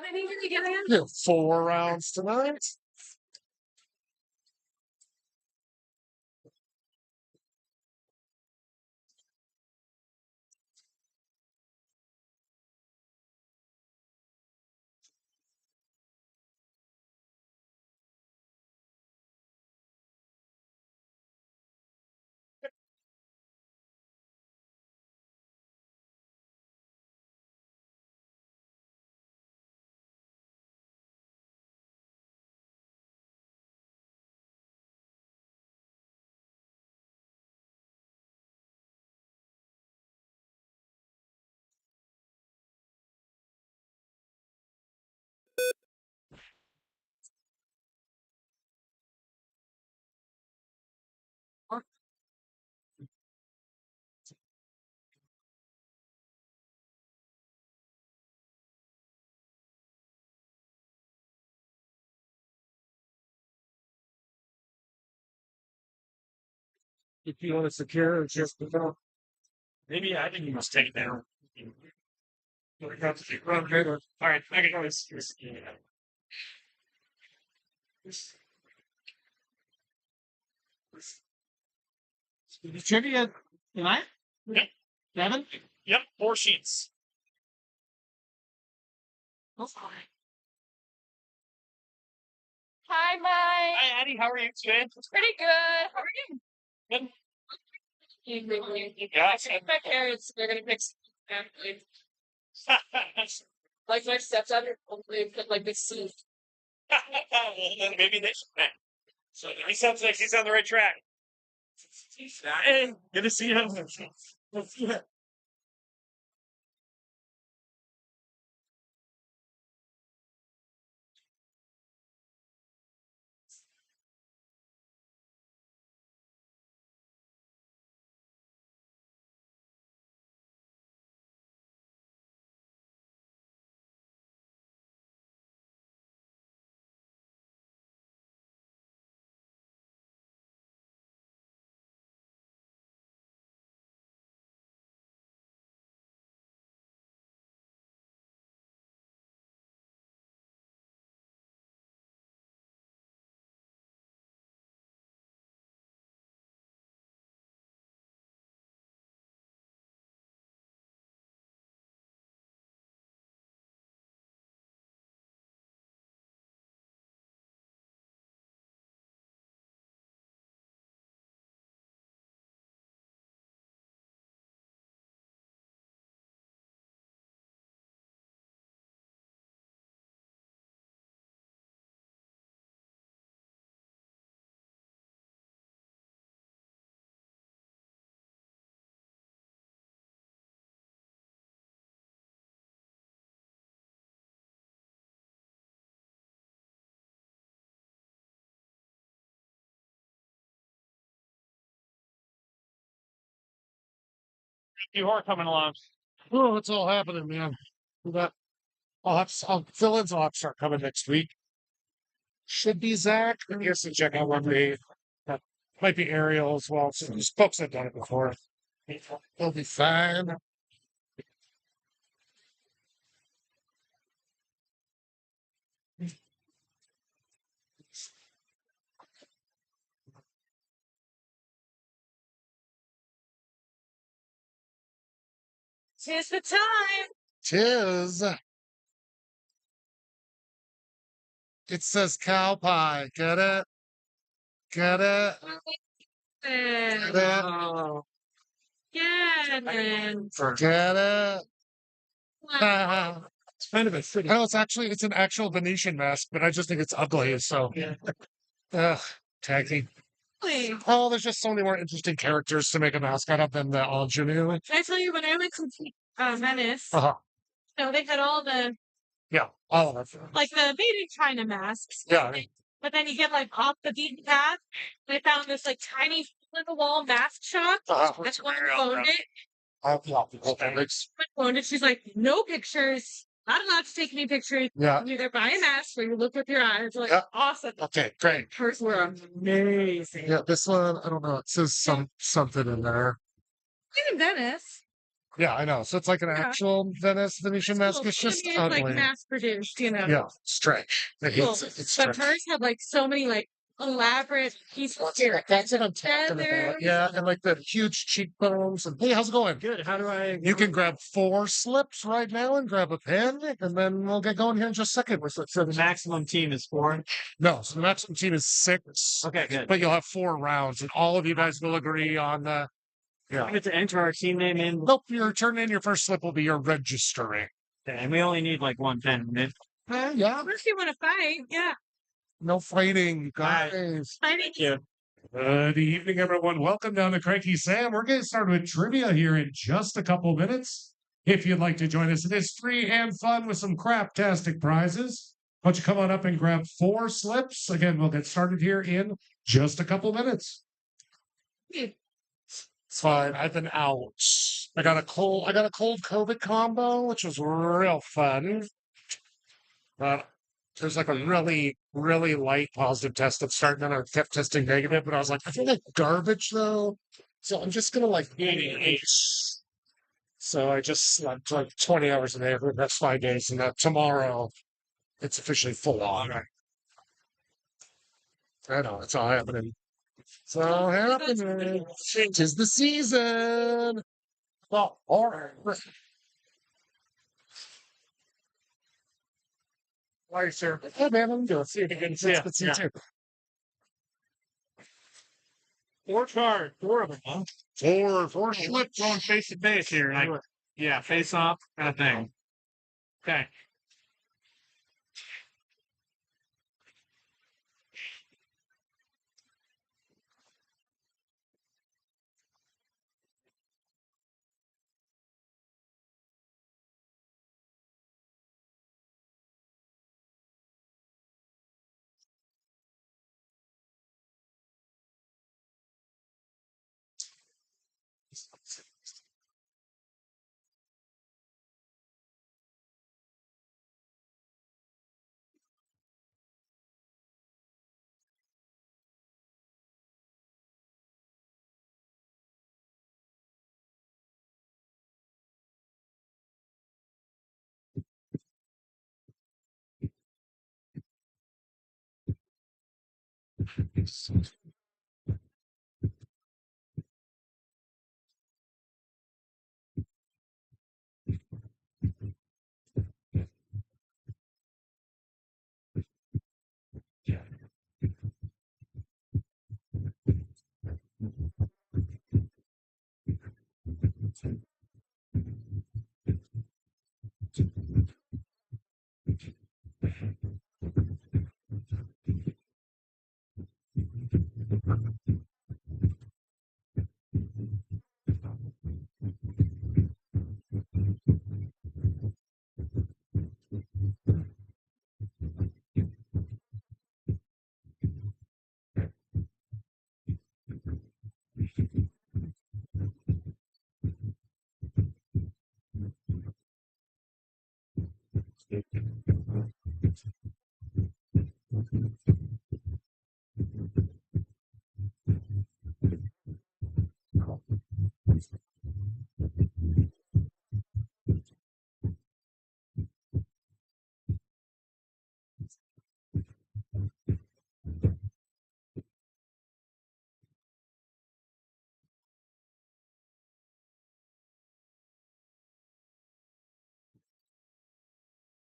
many did you get again? Yeah, 4 rounds tonight. If you want to secure, it's just maybe I think you must take it down. All right, I can go. Trivia tonight? Yep. 7? Yep, 4 sheets. Hi, Mike. Hi, Addie. How are you today? Pretty good. How are you? Good. Yeah, I think my parents, they're gonna fix it. Like my stepdad, they put like this suit. Then maybe they should. So he sounds like he's on the right track. Hey, good to see you. You are coming along. Oh, it's all happening, man. We got, fill-ins will have to start coming next week. Should be Zach. I guess to check out one day. Might be Ariel as well. So these folks have done it before. They'll be fine. Tis the time. Tis. It says cow pie. Get it? Get it? Get it? Oh, yeah, man. Forget it. Wow. It's kind of a city. No, it's an actual Venetian mask, but I just think it's ugly. So, ugh, tag team. Really? Oh, there's just so many more interesting characters to make a mask out of than the ingenue. Can I tell you when I went to Venice? Uh-huh. So they had all the Yeah, all of it. like the made in China masks. Yeah. But then you get like off the beaten path. They found this like tiny in the wall mask shop. That's when I phoned it. Phoned it. She's like, no pictures. Not allowed to take any pictures. Yeah. You either buy a mask or you look with your eyes. Like, Yeah. awesome. Okay, great. Hers were amazing. Yeah, this one, I don't know. It says something in there. In Venice. Yeah, I know. So it's like an Yeah. actual Venetian Cool. mask. It's I just mean, it's like ugly. mass produced, you know. Yeah, strange. Cool. It's But strange. hers have like so many like elaborate pieces of That's what I'm talking about. feathers. Yeah, and like the huge cheekbones. And hey, how's it going? Good. How do I? You can grab 4 slips right now and grab a pen, and then we'll get going here in just a second. So the maximum team is 4. No, so the maximum team is 6. Okay, good. But you'll have 4 rounds, and all of you guys will agree on the. Yeah. I get to enter our team name in, Nope, your turn in your first slip will be your registering. and we only need like 1 pen. Yeah, Unless you want to fight, yeah. no fighting, Alright. guys. Fighting. Thank you. Good evening, everyone. Welcome down to Cranky Sam. We're getting started with trivia here in just a couple minutes. If you'd like to join us, it is free and fun with some craptastic prizes. Why don't you come on up and grab 4 slips? Again, we'll get started here in just a couple minutes. It's fine. I've been out. I got a cold COVID combo, which was real fun. But there's like a really, really light positive test that's starting, and I kept testing negative, but I was like, I feel like garbage though. So I'm just gonna like eat. So I just slept like 20 hours a day for the next 5 days, and tomorrow it's officially full on. I know it's all happening. It's all happening. Tis the season. Well, all right. Why, sir? Hey, man, I'm doing. See you again. See you too. 4 cards, 4 of them, huh? 4 slips. Going face to face here. Like, yeah, face off kind of thing. Okay.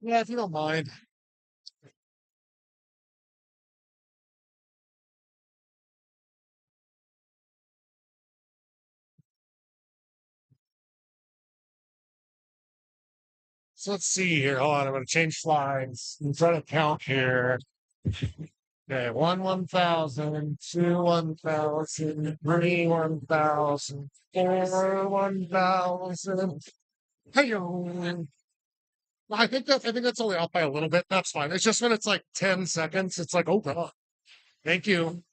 Yeah, if you don't mind. So let's see here. Hold on, I'm gonna change slides and try to count here. Okay, 1,000, 2 1,000, 3 1,000, 4 1,000. Hey, I think that's only off by a little bit. That's fine. It's just when it's like 10 seconds, it's like, oh god. Thank you.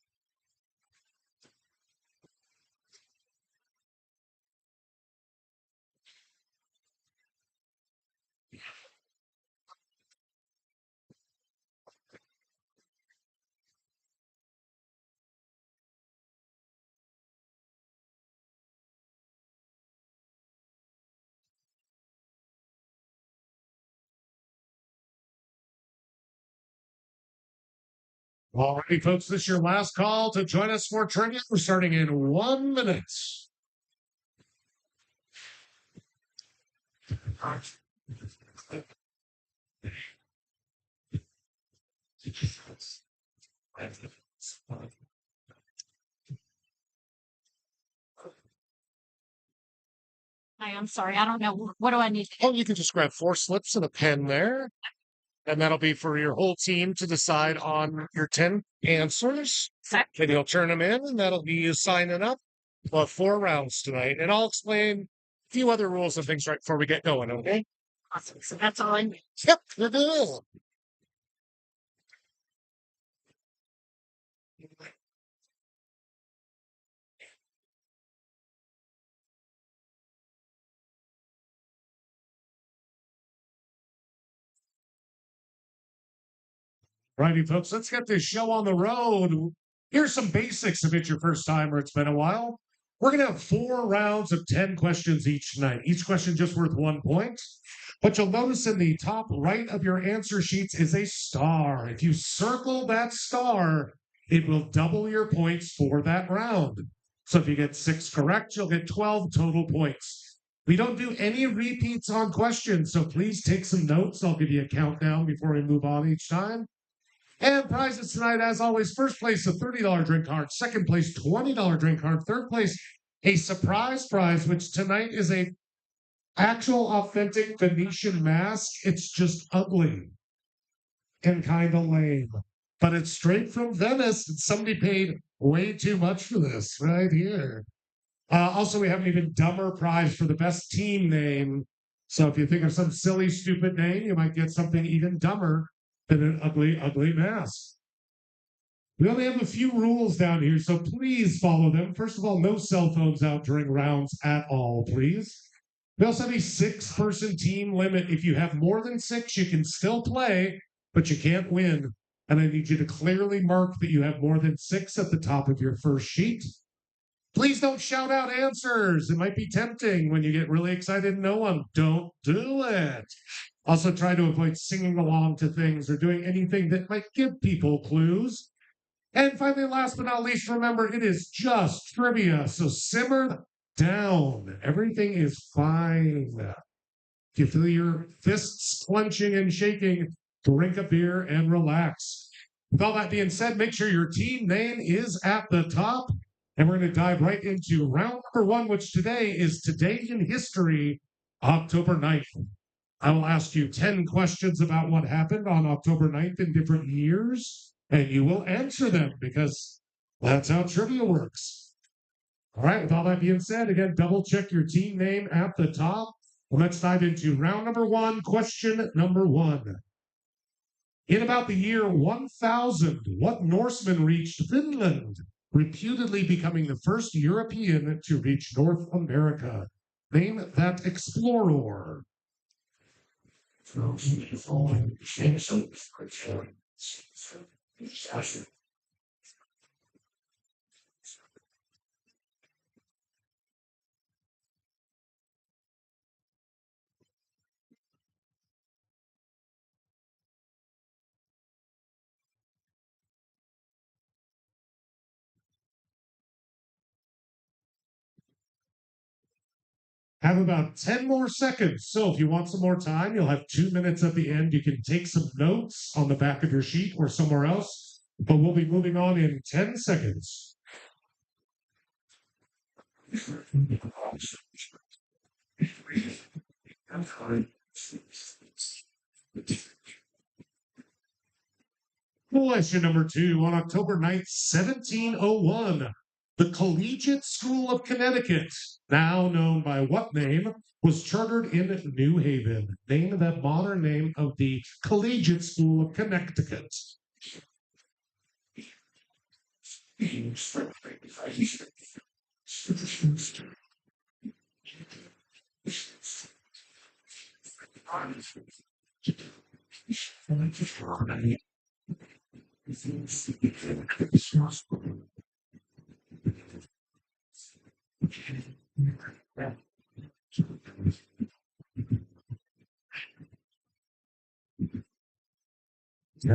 All righty, folks, this is your last call to join us for trivia. We're starting in 1 minute. I'm sorry. I don't know. What do I need? Oh, you can just grab 4 slips and a pen there. And that'll be for your whole team to decide on your 10 answers. Okay. Then you'll turn them in, and that'll be you signing up. We'll have 4 rounds tonight. And I'll explain a few other rules and things right before we get going, okay? Awesome. So that's all I need. Yep, you're good. Righty, folks, let's get this show on the road. Here's some basics if it's your first time or it's been a while. We're going to have 4 rounds of 10 questions each night. Each question just worth 1 point. But you'll notice in the top right of your answer sheets is a star. If you circle that star, it will double your points for that round. So if you get 6 correct, you'll get 12 total points. We don't do any repeats on questions, so please take some notes. I'll give you a countdown before we move on each time. And prizes tonight, as always, first place, a $30 drink card. Second place, $20 drink card. Third place, a surprise prize, which tonight is a actual authentic Venetian mask. It's just ugly and kind of lame. But it's straight from Venice, and somebody paid way too much for this right here. Also, we have an even dumber prize for the best team name. So if you think of some silly, stupid name, you might get something even dumber than an ugly, ugly mask. We only have a few rules down here, so please follow them. First of all, no cell phones out during rounds at all, please. We also have a 6-person team limit. If you have more than 6, you can still play, but you can't win. And I need you to clearly mark that you have more than 6 at the top of your first sheet. Please don't shout out answers. It might be tempting when you get really excited and know one. Don't do it. Also, try to avoid singing along to things or doing anything that might give people clues. And finally, last but not least, remember, it is just trivia, so simmer down. Everything is fine. If you feel your fists clenching and shaking, drink a beer and relax. With all that being said, make sure your team name is at the top. And we're going to dive right into round number 1, which today is Today in History, October 9th. I will ask you 10 questions about what happened on October 9th in different years, and you will answer them because that's how trivia works. All right, with all that being said, again, double check your team name at the top. Well, let's dive into round number 1, question number 1. In about the year 1000, what Norseman reached Finland, reputedly becoming the first European to reach North America? Name that explorer. Have about 10 more seconds. So if you want some more time, you'll have 2 minutes at the end. You can take some notes on the back of your sheet or somewhere else, but we'll be moving on in 10 seconds. Question number 2. On October 9th, 1701, the Collegiate School of Connecticut, now known by what name, was chartered in New Haven. Name that modern name of the Collegiate School of Connecticut.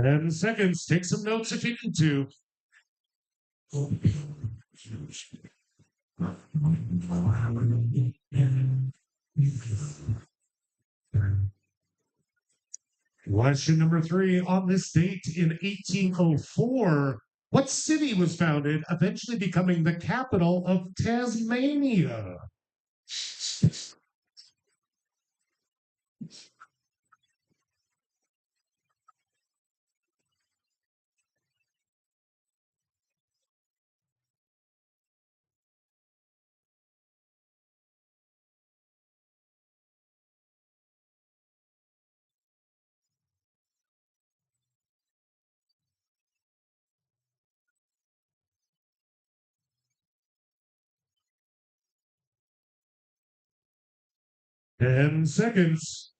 10 seconds. Take some notes if you need to. Question number 3. On this date in 1804, what city was founded, eventually becoming the capital of Tasmania? Ten seconds.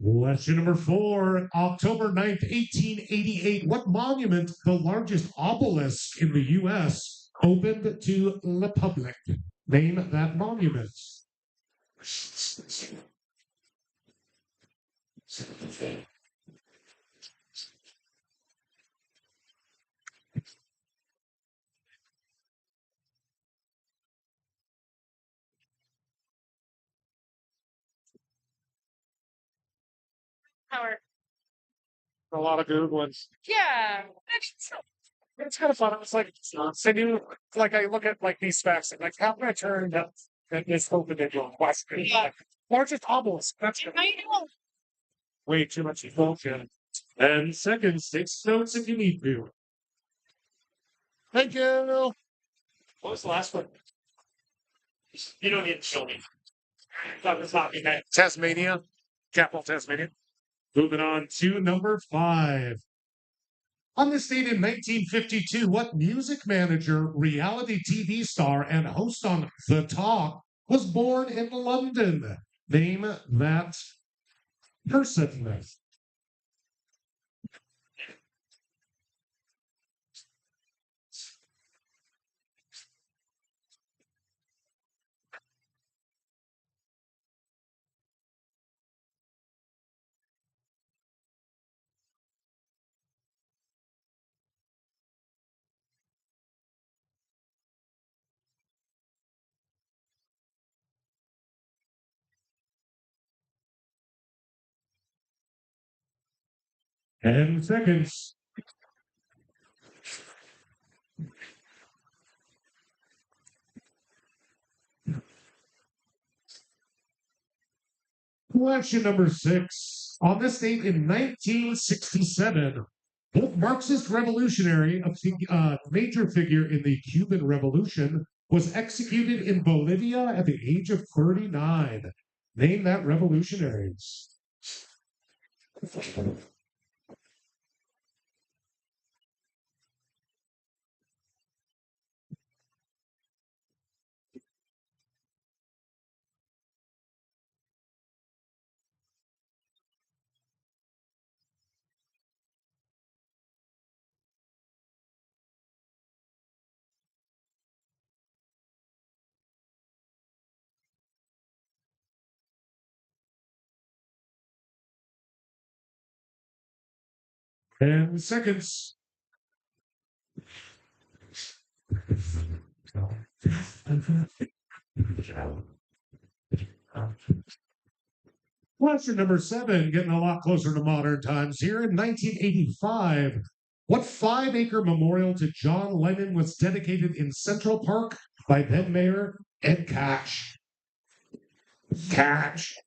Question number 4, October 9th, 1888. What monument, the largest obelisk in the U.S., opened to the public? Name that monument. Howard. A lot of good ones. Yeah. It's kind of fun. It's like, so you, like, I look at like these facts and like, how can I turn that this open into a question? Like, largest obelisk. That's I know. way too much emotion. 10 seconds. Take notes if you need to. Thank you. What was the last one? You don't need to show me. That was not me. Tasmania, capital Tasmania. Moving on to number 5. On this date in 1952, what music manager, reality TV star, and host on The Talk was born in London? Name that person. Ten seconds. Question number 6. On this date in 1967, what Marxist revolutionary, a major figure in the Cuban Revolution, was executed in Bolivia at the age of 39? Name that revolutionary. 10 seconds. Question number 7, getting a lot closer to modern times here. In 1985, what 5-acre memorial to John Lennon was dedicated in Central Park by then Mayor Ed Cash? Cash.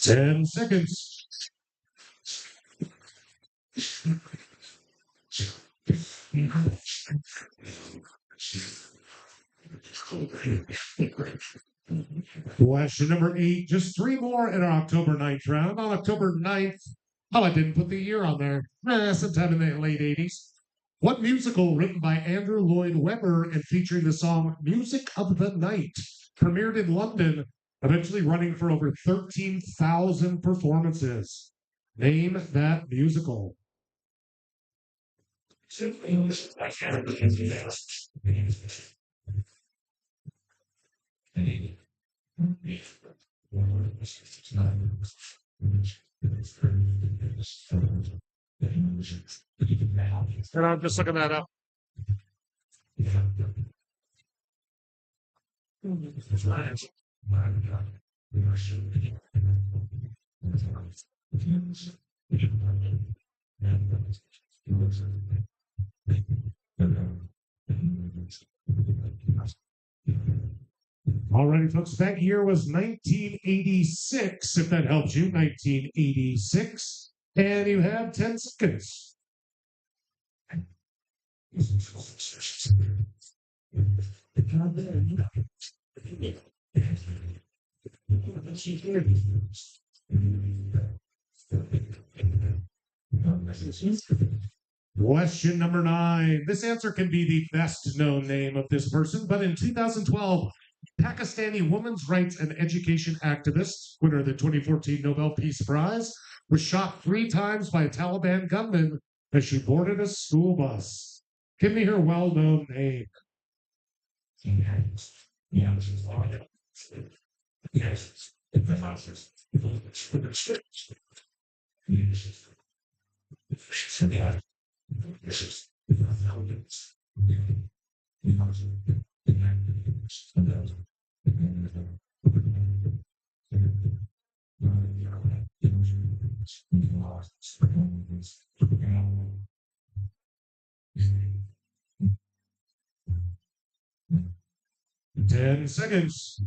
Ten seconds. Question number 8. Just 3 more in our October 9th round. On October 9th, oh, I didn't put the year on there. Sometime in the late 80s. What musical written by Andrew Lloyd Webber and featuring the song Music of the Night premiered in London, eventually running for over 13,000 performances? Name that musical. And I'm just looking that up. All righty, folks. That year was 1986, if that helps you. 1986. And you have 10 seconds. Question number 9. This answer can be the best known name of this person, but in 2012, Pakistani women's rights and education activist, winner of the 2014 Nobel Peace Prize, was shot 3 times by a Taliban gunman as she boarded a school bus. Give me her well-known name. Ten seconds.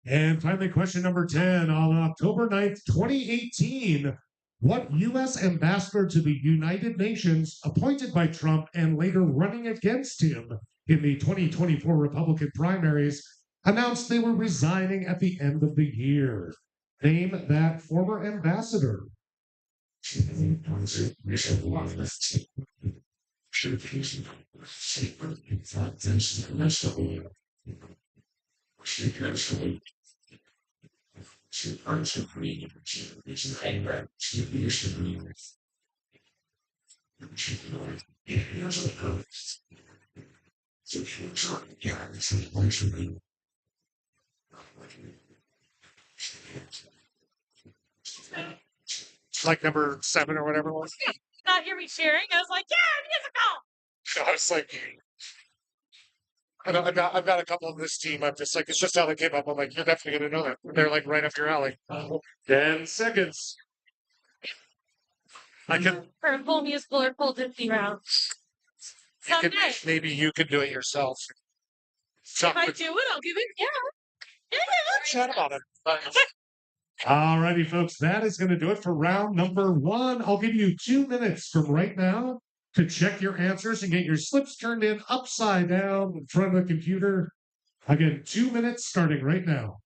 And finally, question number 10. On October 9th, 2018, what U.S. ambassador to the United Nations, appointed by Trump and later running against him in the 2024 Republican primaries, announced they were resigning at the end of the year? Name that former ambassador. Like number 7 or whatever it was. Not hear me cheering. I was like, yeah, musical. I was like, I've got a couple of this team. I'm just like, it's just how they came up. I'm like, you're definitely gonna know that. They're like right up your alley. 10 seconds. I can For a full musical or full Disney round. Someday. maybe you could do it yourself. If I do it, I'll give it. Yeah. Chat about it. All righty, folks. That is going to do it for round number 1. I'll give you 2 minutes from right now to check your answers and get your slips turned in upside down in front of the computer. Again, 2 minutes starting right now.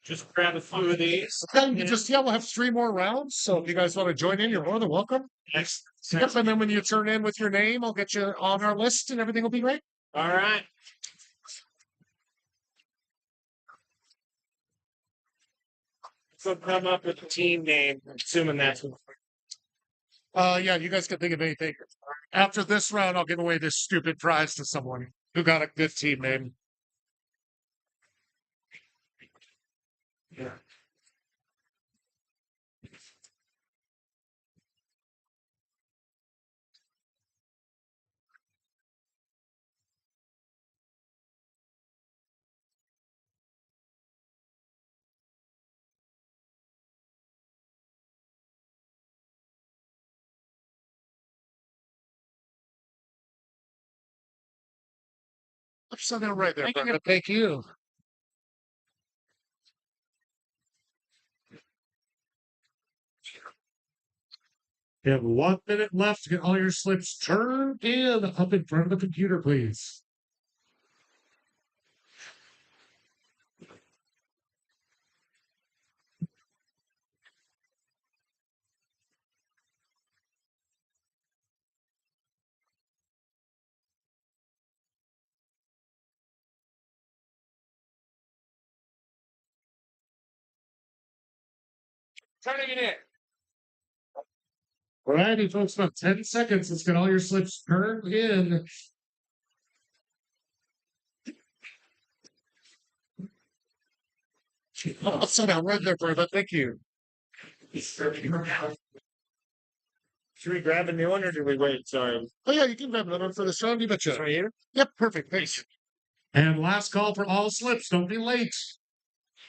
Just grab a few of these. Then you just, we'll have 3 more rounds. So if you guys want to join in, you're more than welcome. Next. Yep, and then when you turn in with your name, I'll get you on our list and everything will be great. All right. So come up with a team name, assuming that's what. Yeah, you guys can think of anything. After this round, I'll give away this stupid prize to someone who got a good team name. Yeah. So they're right there. Thank you. You have 1 minute left to get all your slips turned in up in front of the computer, please. Turning it in. All righty, folks, about 10 seconds. Let's get all your slips turned in. Oh, sit down right there, Brenda. Thank you. Should we grab a new one or do we wait? Sorry. Oh, yeah, you can grab another one for the show. You betcha. Right here? Yep, perfect. Thanks. And last call for all slips. Don't be late.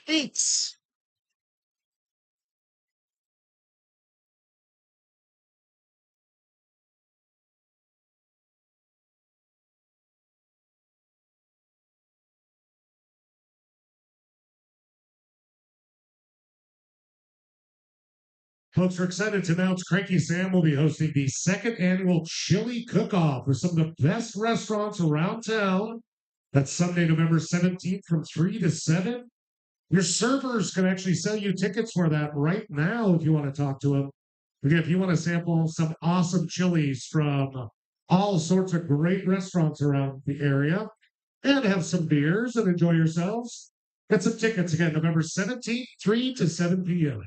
Eight. Folks are excited to announce Cranky Sam will be hosting the second annual Chili Cook-Off with some of the best restaurants around town. That's Sunday, November 17th from 3 to 7. Your servers can actually sell you tickets for that right now if you want to talk to them. Again, if you want to sample some awesome chilies from all sorts of great restaurants around the area and have some beers and enjoy yourselves, get some tickets again, November 17th, 3 to 7 p.m.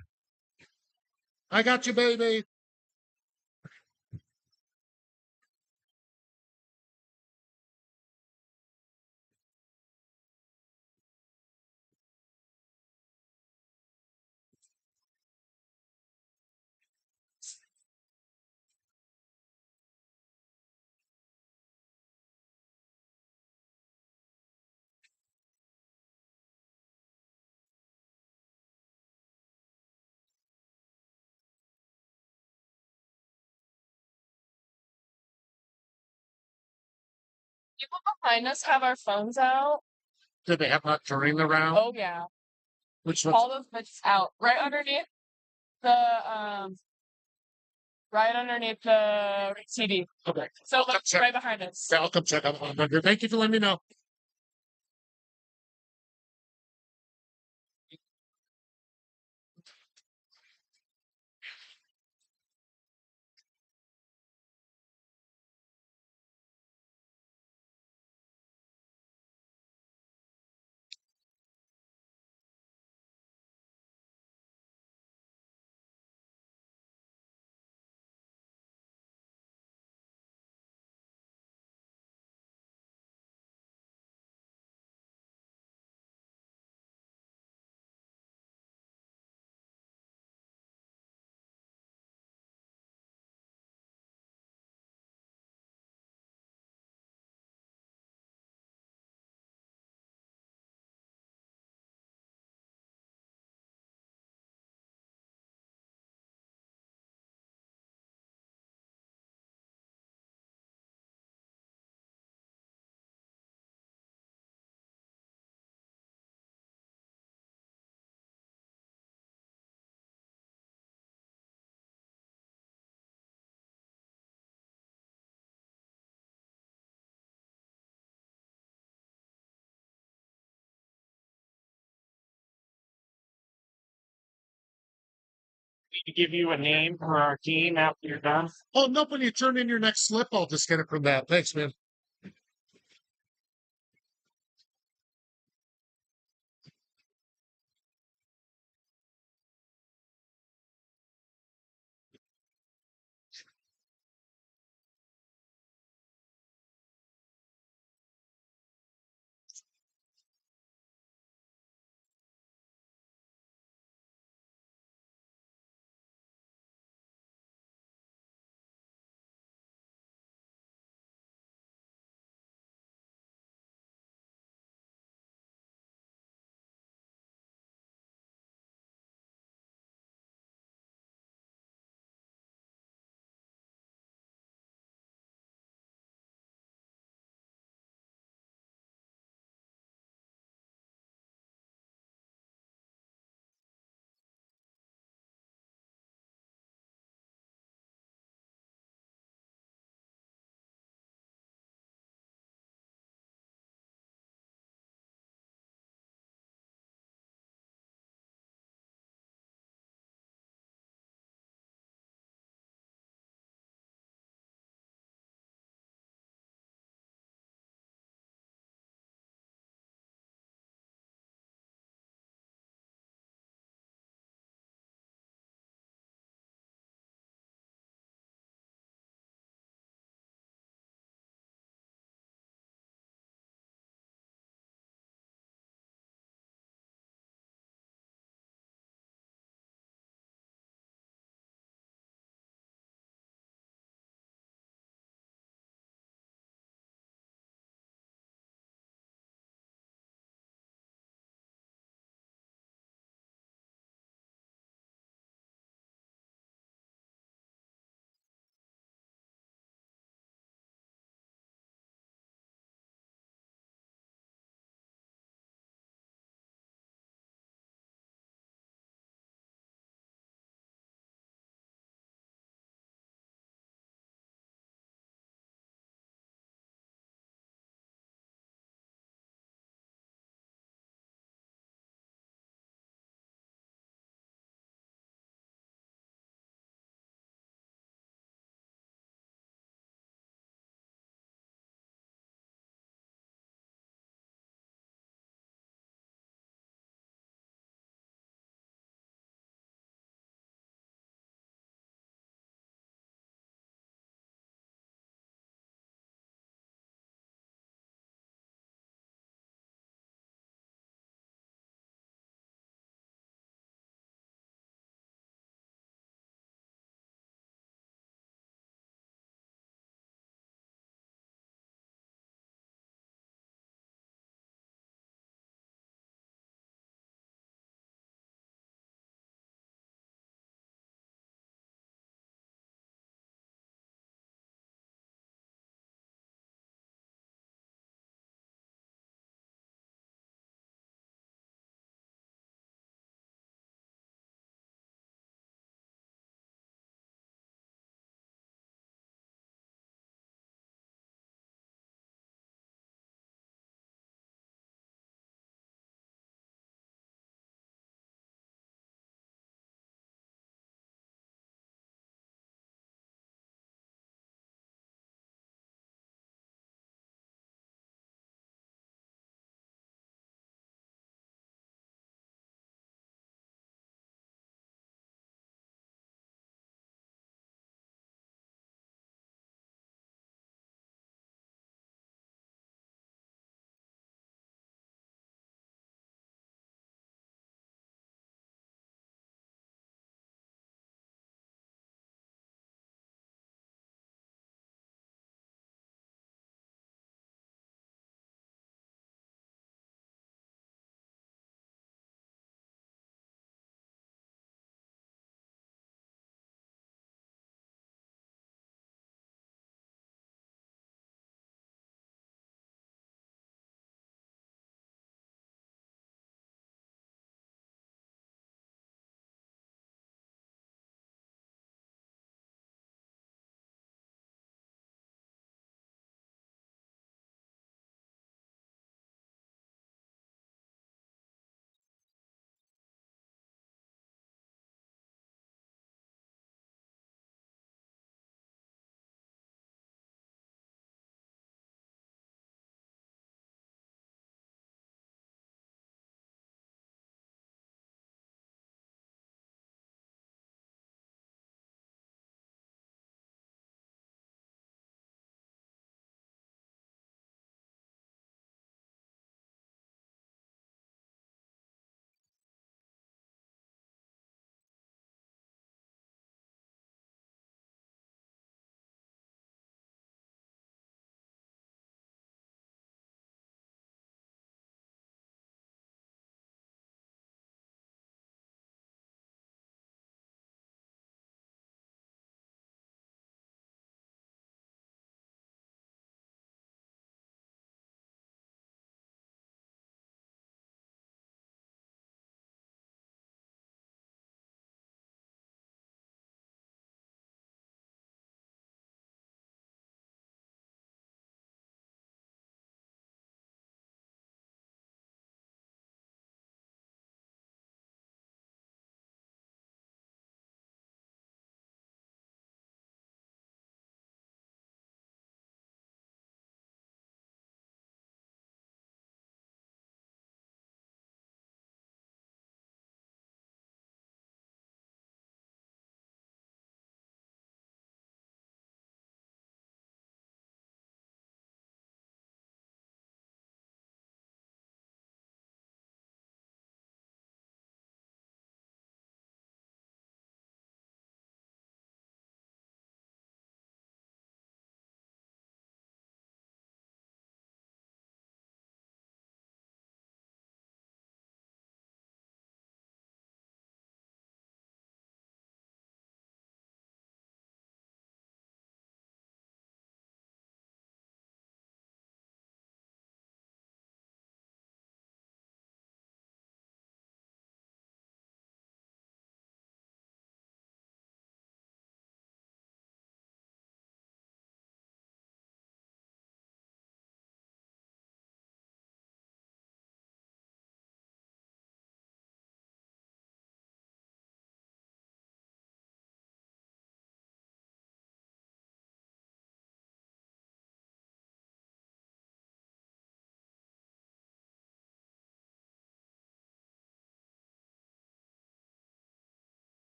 I got you, baby. People behind us have our phones out. Did they have that during the round? Oh yeah. Which one's All of it's out. The right underneath the CD. okay? So look Check. right behind us. I'll come check out on under. Thank you for letting me know. Need to give you a name for our team after you're done. Oh, nope. When you turn in your next slip, I'll just get it from that. Thanks, man.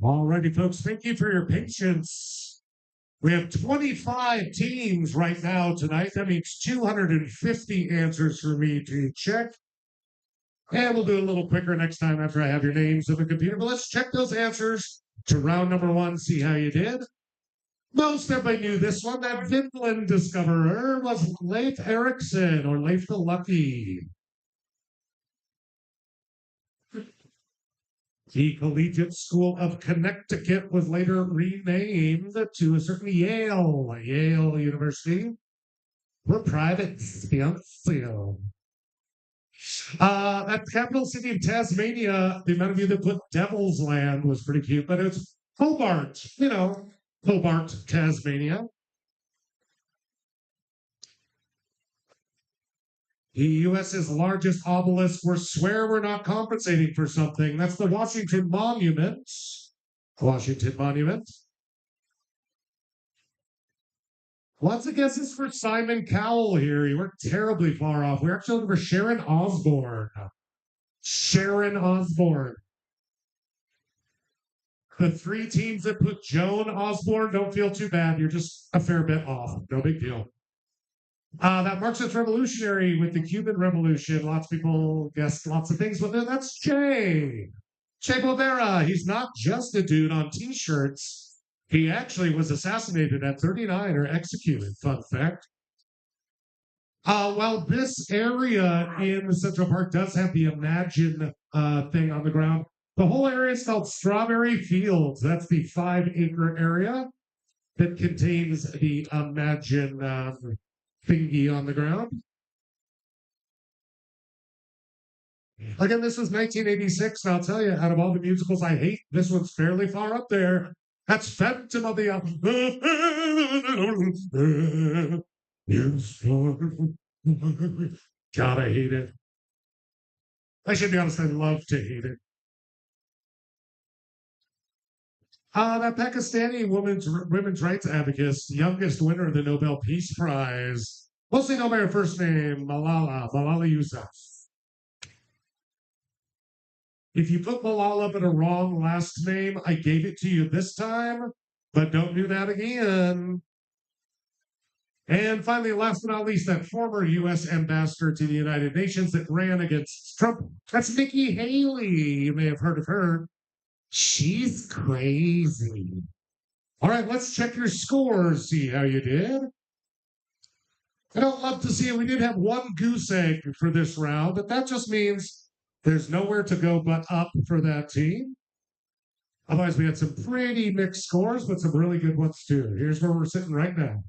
Alrighty, folks, thank you for your patience. We have 25 teams right now tonight. That means 250 answers for me to check. And we'll do a little quicker next time after I have your names in the computer. But let's check those answers to round number one, see how you did. Most everybody knew this one. That Vinland discoverer was Leif Erikson, or Leif the Lucky. The Collegiate School of Connecticut was later renamed to a certain Yale University. We're private, expensive. At the capital city of Tasmania, the amount of you that put Devil's Land was pretty cute, but it's Hobart, Hobart, Tasmania. The U.S.'s largest obelisk, we swear we're not compensating for something. That's the Washington Monument. Washington Monument. Lots of guesses for Simon Cowell here. You weren't terribly far off. We're actually looking for Sharon Osbourne. Sharon Osbourne. The three teams that put Joan Osborne, don't feel too bad. You're just a fair bit off. No big deal. That Marxist revolutionary with the Cuban Revolution. Lots of people guessed lots of things, but that's Che Guevara. He's not just a dude on t-shirts. He actually was assassinated at 39 or executed. Fun fact. Well, this area in Central Park does have the Imagine thing on the ground. The whole area is called Strawberry Fields. That's the 5-acre area that contains the Imagine thingy on the ground. Again, this was 1986, and I'll tell you, out of all the musicals I hate, this one's fairly far up there. That's Phantom of the Opera. God, I hate it. I should be honest, I love to hate it. That Pakistani women's rights advocate, youngest winner of the Nobel Peace Prize, mostly known by her first name, Malala Yousafzai. If you put Malala but a wrong last name, I gave it to you this time, but don't do that again. And finally, last but not least, that former U.S. ambassador to the United Nations that ran against Trump. That's Nikki Haley. You may have heard of her. She's crazy. All right, let's check your scores, see how you did. I don't love to see it. We did have one goose egg for this round, but that just means there's nowhere to go but up for that team. Otherwise, we had some pretty mixed scores, but some really good ones too. Here's where we're sitting right now.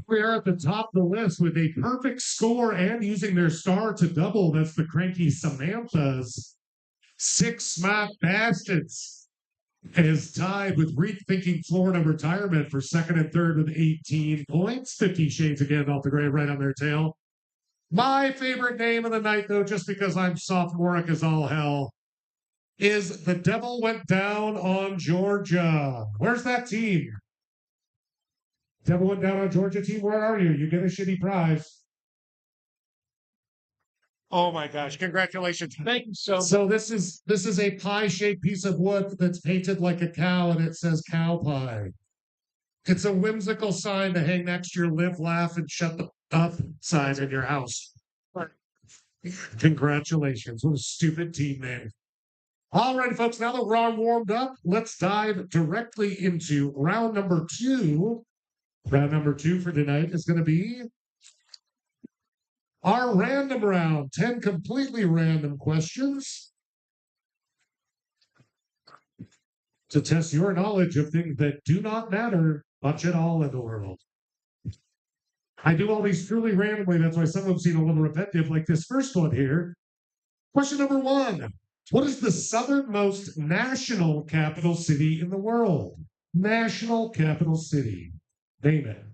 We are at the top of the list with a perfect score and using their star to double. That's the cranky Samantha's. Six Smart Bastards is tied with Rethinking Florida Retirement for second and third with 18 points. 50 Shades again off the grave right on their tail. My favorite name of the night, though, just because I'm sophomoric as all hell, is The Devil Went Down on Georgia. Where's that team? Devil Went Down on Georgia team, where are you? You get a shitty prize. Oh my gosh! Congratulations! Thank you so much. So this is a pie-shaped piece of wood that's painted like a cow, and it says cow pie. It's a whimsical sign to hang next to your live, laugh, and shut the up sign in your house. Congratulations! What a stupid team name. All right, folks. Now that we're all warmed up, let's dive directly into round number 2. Round number 2 for tonight is going to be our random round, 10 completely random questions to test your knowledge of things that do not matter much at all in the world. I do all these truly randomly. That's why some of them seem a little repetitive, like this first one here. Question number 1. What is the southernmost national capital city in the world? National capital city. Name it.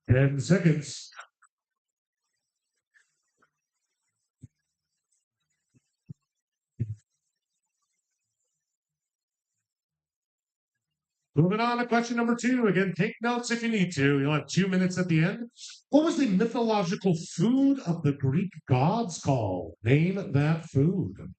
10 seconds. Moving on to question number 2. Again, take notes if you need to. You'll have 2 minutes at the end. What was the mythological food of the Greek gods called? Name that food.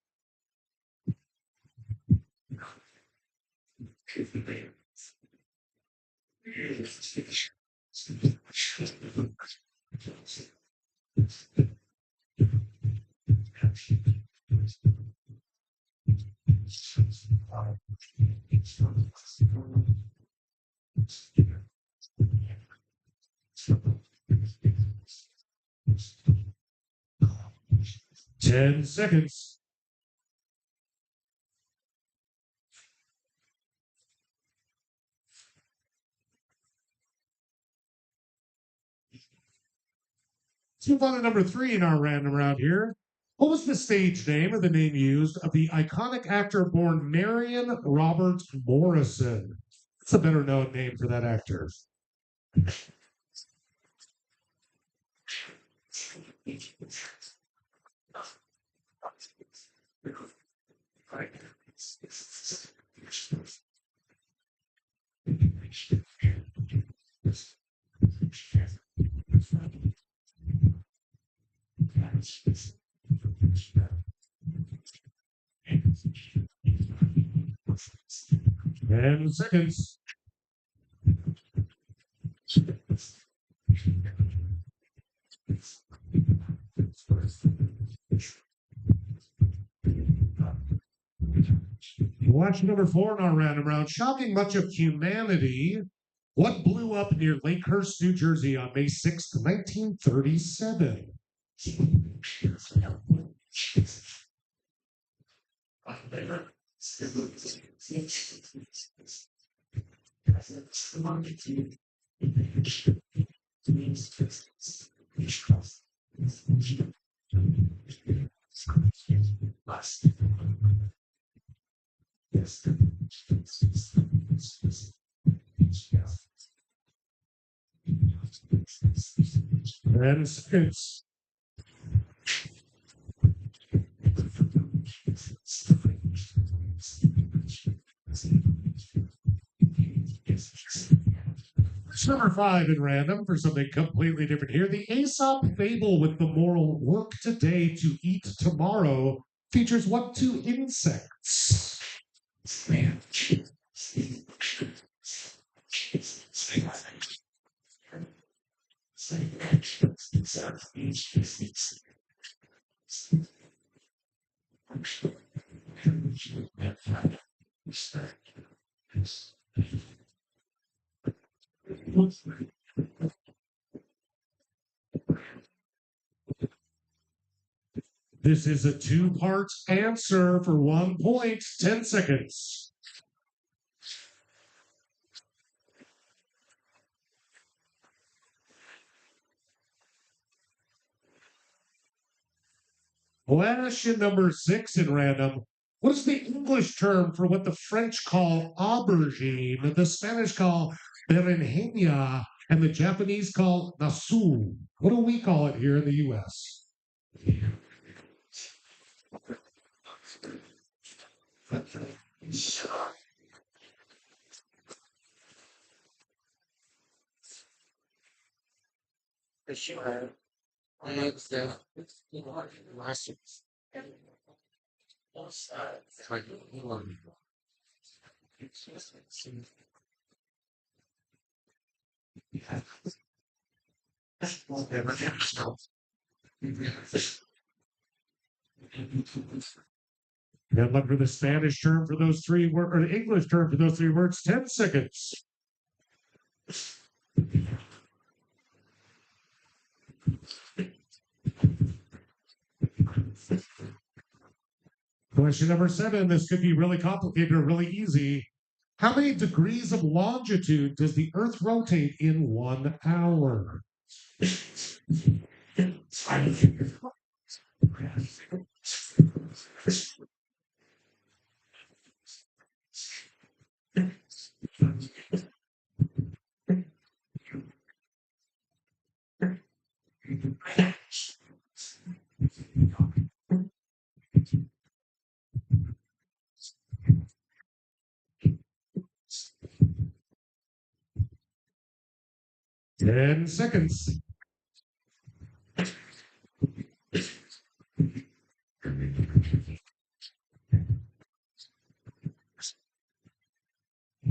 Ten seconds. Let's move on to number 3 in our random round here. What was the stage name or the name used of the iconic actor born Marion Robert Morrison? It's a better known name for that actor. And seconds. Watch number 4 in our random round. Shocking much of humanity. What blew up near Lakehurst, New Jersey on May 6th, 1937? And seconds. Number 5 in random for something completely different here. The Aesop fable with the moral work today to eat tomorrow features what 2 insects? This is a two-part answer for 1 point, 10 seconds. Question number 6 in random. What is the English term for what the French call aubergine, the Spanish call berenjena, and the Japanese call nasu? What do we call it here in the U.S.? Good luck for the Spanish term for those 3 words, or the English term for those 3 words. 10 seconds. Question number 7. This could be really complicated or really easy. How many degrees of longitude does the Earth rotate in 1 hour? Ten seconds.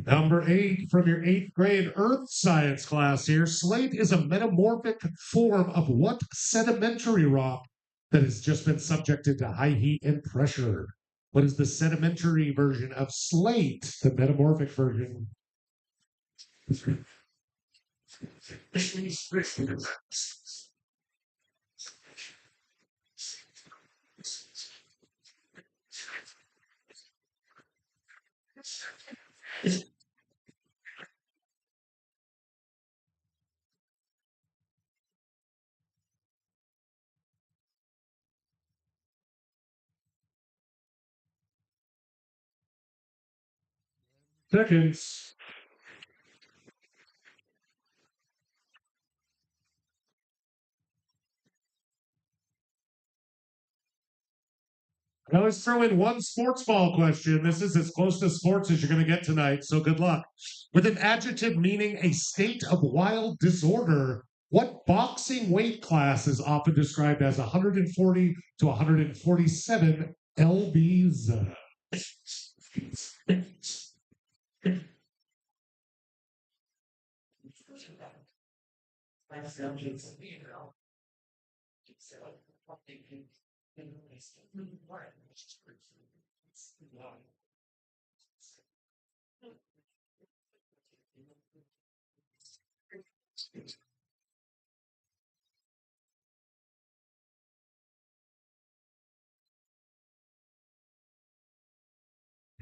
Number 8 from your 8th grade earth science class here. Slate is a metamorphic form of what sedimentary rock that has just been subjected to high heat and pressure? What is the sedimentary version of slate, the metamorphic version? Seconds. I always throw in one sports ball question. This is as close to sports as you're going to get tonight, so good luck. With an adjective meaning a state of wild disorder, what boxing weight class is often described as 140 to 147 lbs?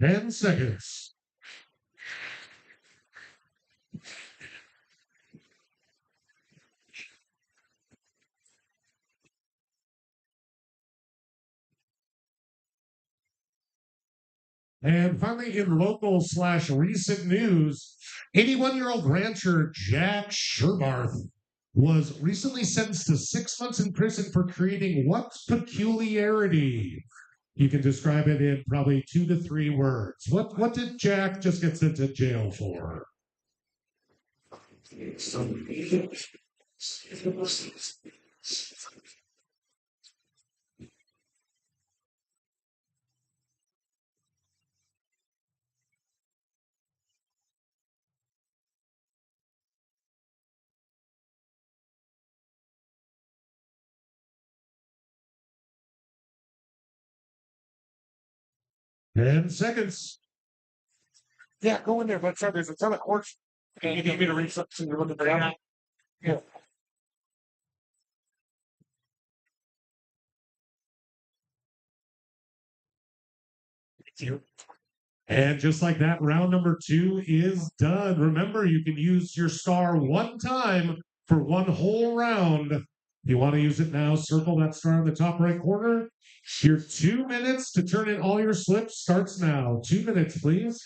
Ten seconds. And finally, in local/recent news, 81-year-old rancher Jack Sherbarth was recently sentenced to 6 months in prison for creating what peculiarity? You can describe it in probably 2 to 3 words. What did Jack just get sent to jail for? 10 seconds. Yeah, go in there, but sorry, there's a ton of horse. You need me to read something you're looking down at? Yeah. Thank you. And just like that, round number 2 is done. Remember, you can use your star one time for one whole round. If you want to use it now, circle that star in the top right corner. Your 2 minutes to turn in all your slips starts now. 2 minutes, please.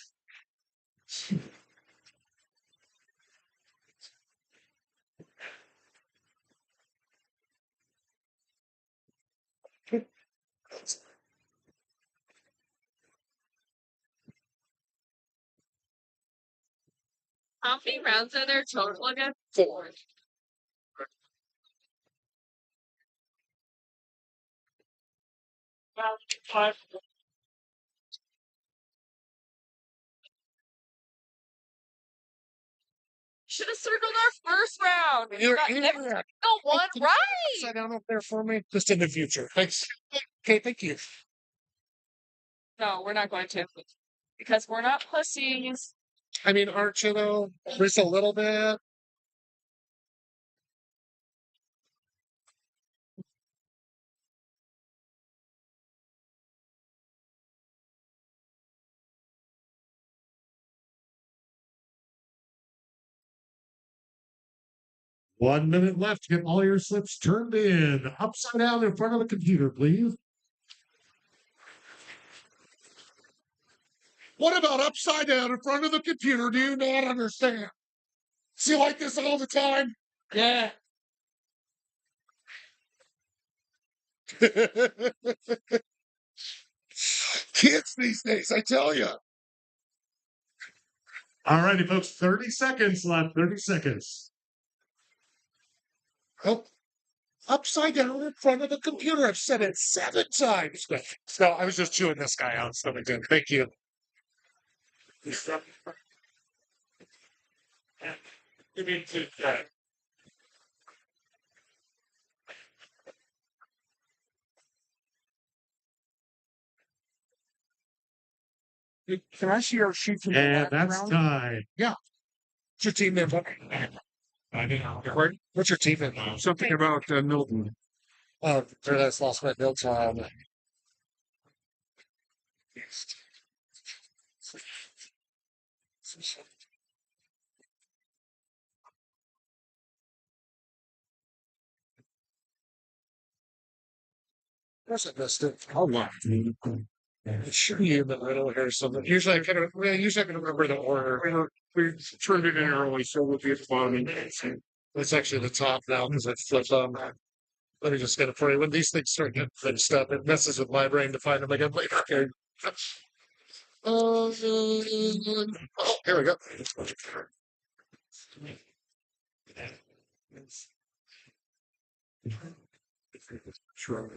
How many rounds are there total again? 4. Five. Should have circled our first round. You're Got in every there. single one right. Sit down up there for me. Just in the future. Thanks. Okay, thank you. No, we're not going to. Because we're not pussies. I mean, aren't you though? Just a little bit. One minute left. Get all your slips turned in. Upside down in front of the computer, please. What about upside down in front of the computer? Do you not understand? See like this all the time? Yeah. Kids these days, I tell you. All righty, folks. 30 seconds left. 30 seconds. Oh, upside down in front of the computer. I've said it 7 times. No, I was just chewing this guy out. So good. Thank you. You mean to Can I see your sheet from And that's time. What's your team name? I didn't know. What's your team name? Something about Milton. Oh, Paradise Lost my notes on. Where's it missed it? Hold on. It should be in the middle here. So usually I can remember the order. We turned it in early, so we'll be at the bottom. It's actually the top now because I flipped on that. Let me just get it for you. When these things start getting fixed up, it messes with my brain to find them again later. Okay. Oh, here we go. Sure.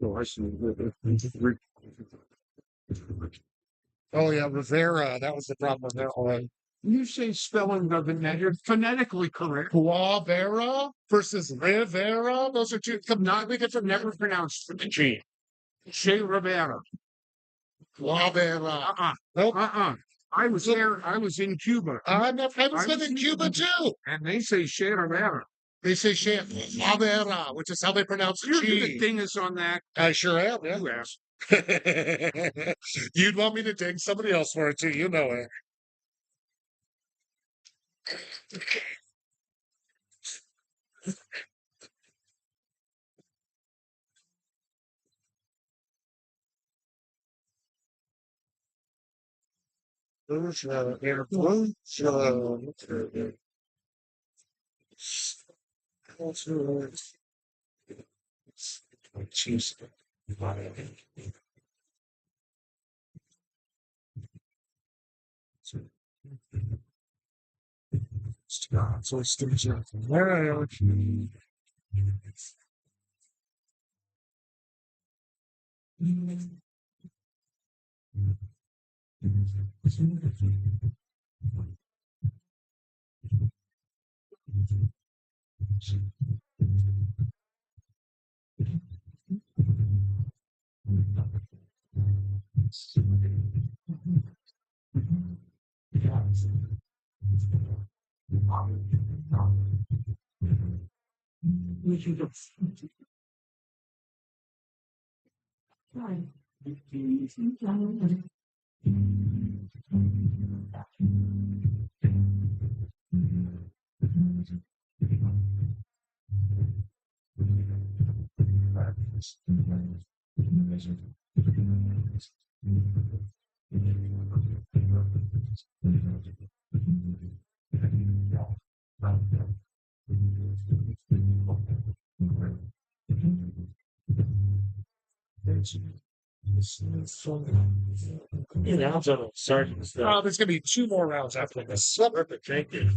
Oh, I see. Oh yeah, Rivera. That was the problem with that one. You say spelling doesn't matter. Phonetically correct. Guavera versus Rivera. Those are two completely different. Never pronounced with the G. Che Rivera. Guavera. Nope. I was there. I was in Cuba. I was in Cuba too. And they say Che Rivera. They say Guavera, which is how they pronounce You're the G. dingus on that. I sure am. Yeah. You asked. You'd want me to ding somebody else for it too. You know it. Jeez. So it's still there. Rounds on Sergeant. Oh, there's gonna be 2 more rounds after this. Perfect. Thank you.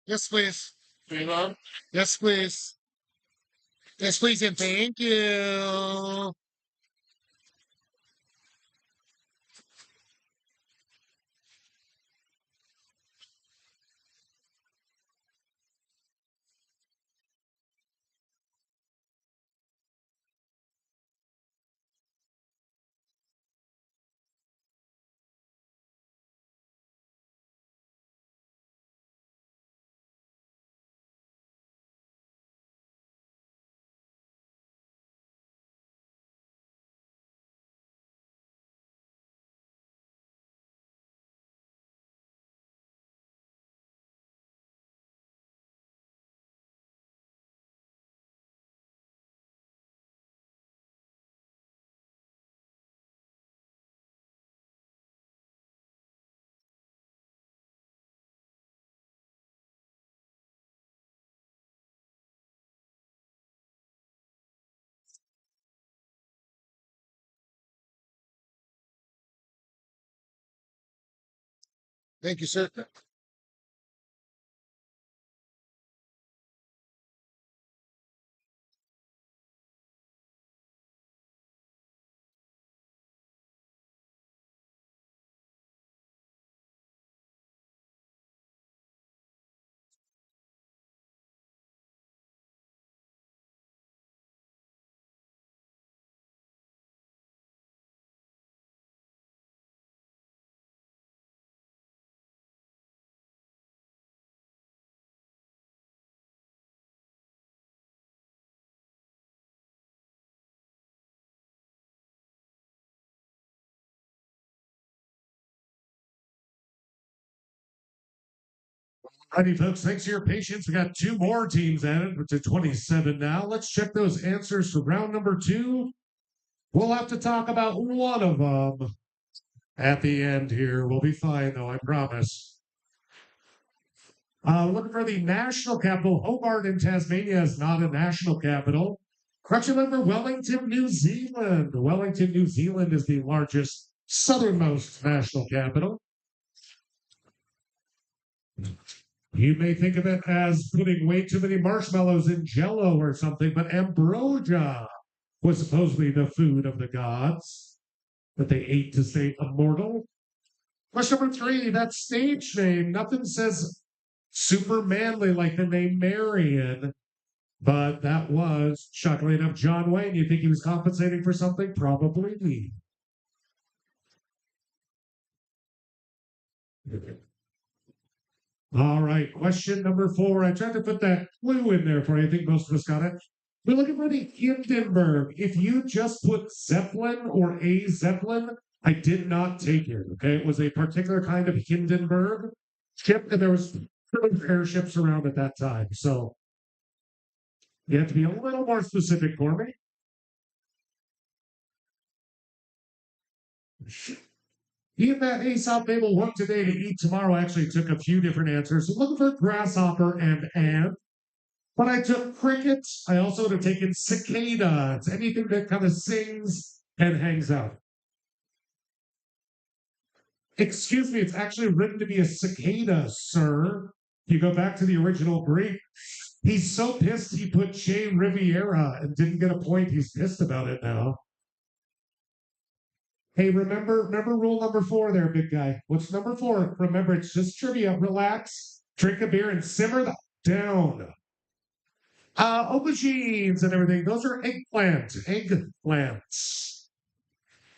Yes, please. Elon. Yes, please. Yes, please, and thank you. Thank you, sir. Righty, folks, thanks for your patience. We got two more teams added to 27 now. Let's check those answers for round number 2. We'll have to talk about one of them at the end here. We'll be fine, though, I promise. Looking for the national capital. Hobart in Tasmania is not a national capital. Correction number, Wellington, New Zealand. Wellington, New Zealand is the largest southernmost national capital. You may think of it as putting way too many marshmallows in Jell-O or something, but ambrosia was supposedly the food of the gods that they ate to stay immortal. Question number 3, that stage name, nothing says super manly like the name Marion, but that was, shockingly enough, John Wayne. You think he was compensating for something? Probably. All right, question number 4. I tried to put that clue in there for you. I think most of us got it. We're looking for the Hindenburg. If you just put Zeppelin or a Zeppelin, I did not take it. Okay, it was a particular kind of Hindenburg ship, and there was airships around at that time. So you have to be a little more specific for me. In that Aesop fable, work today to eat tomorrow, I actually took a few different answers. So looking for grasshopper and ant. But I took cricket. I also would have taken cicada. It's anything that kind of sings and hangs out. Excuse me, it's actually written to be a cicada, sir. You go back to the original Greek. He's so pissed he put Che Riviera and didn't get a point. He's pissed about it now. Hey, remember rule number 4 there, big guy. What's number 4? Remember, it's just trivia. Relax, drink a beer, and simmer that down. Aubergines and everything. Those are eggplants.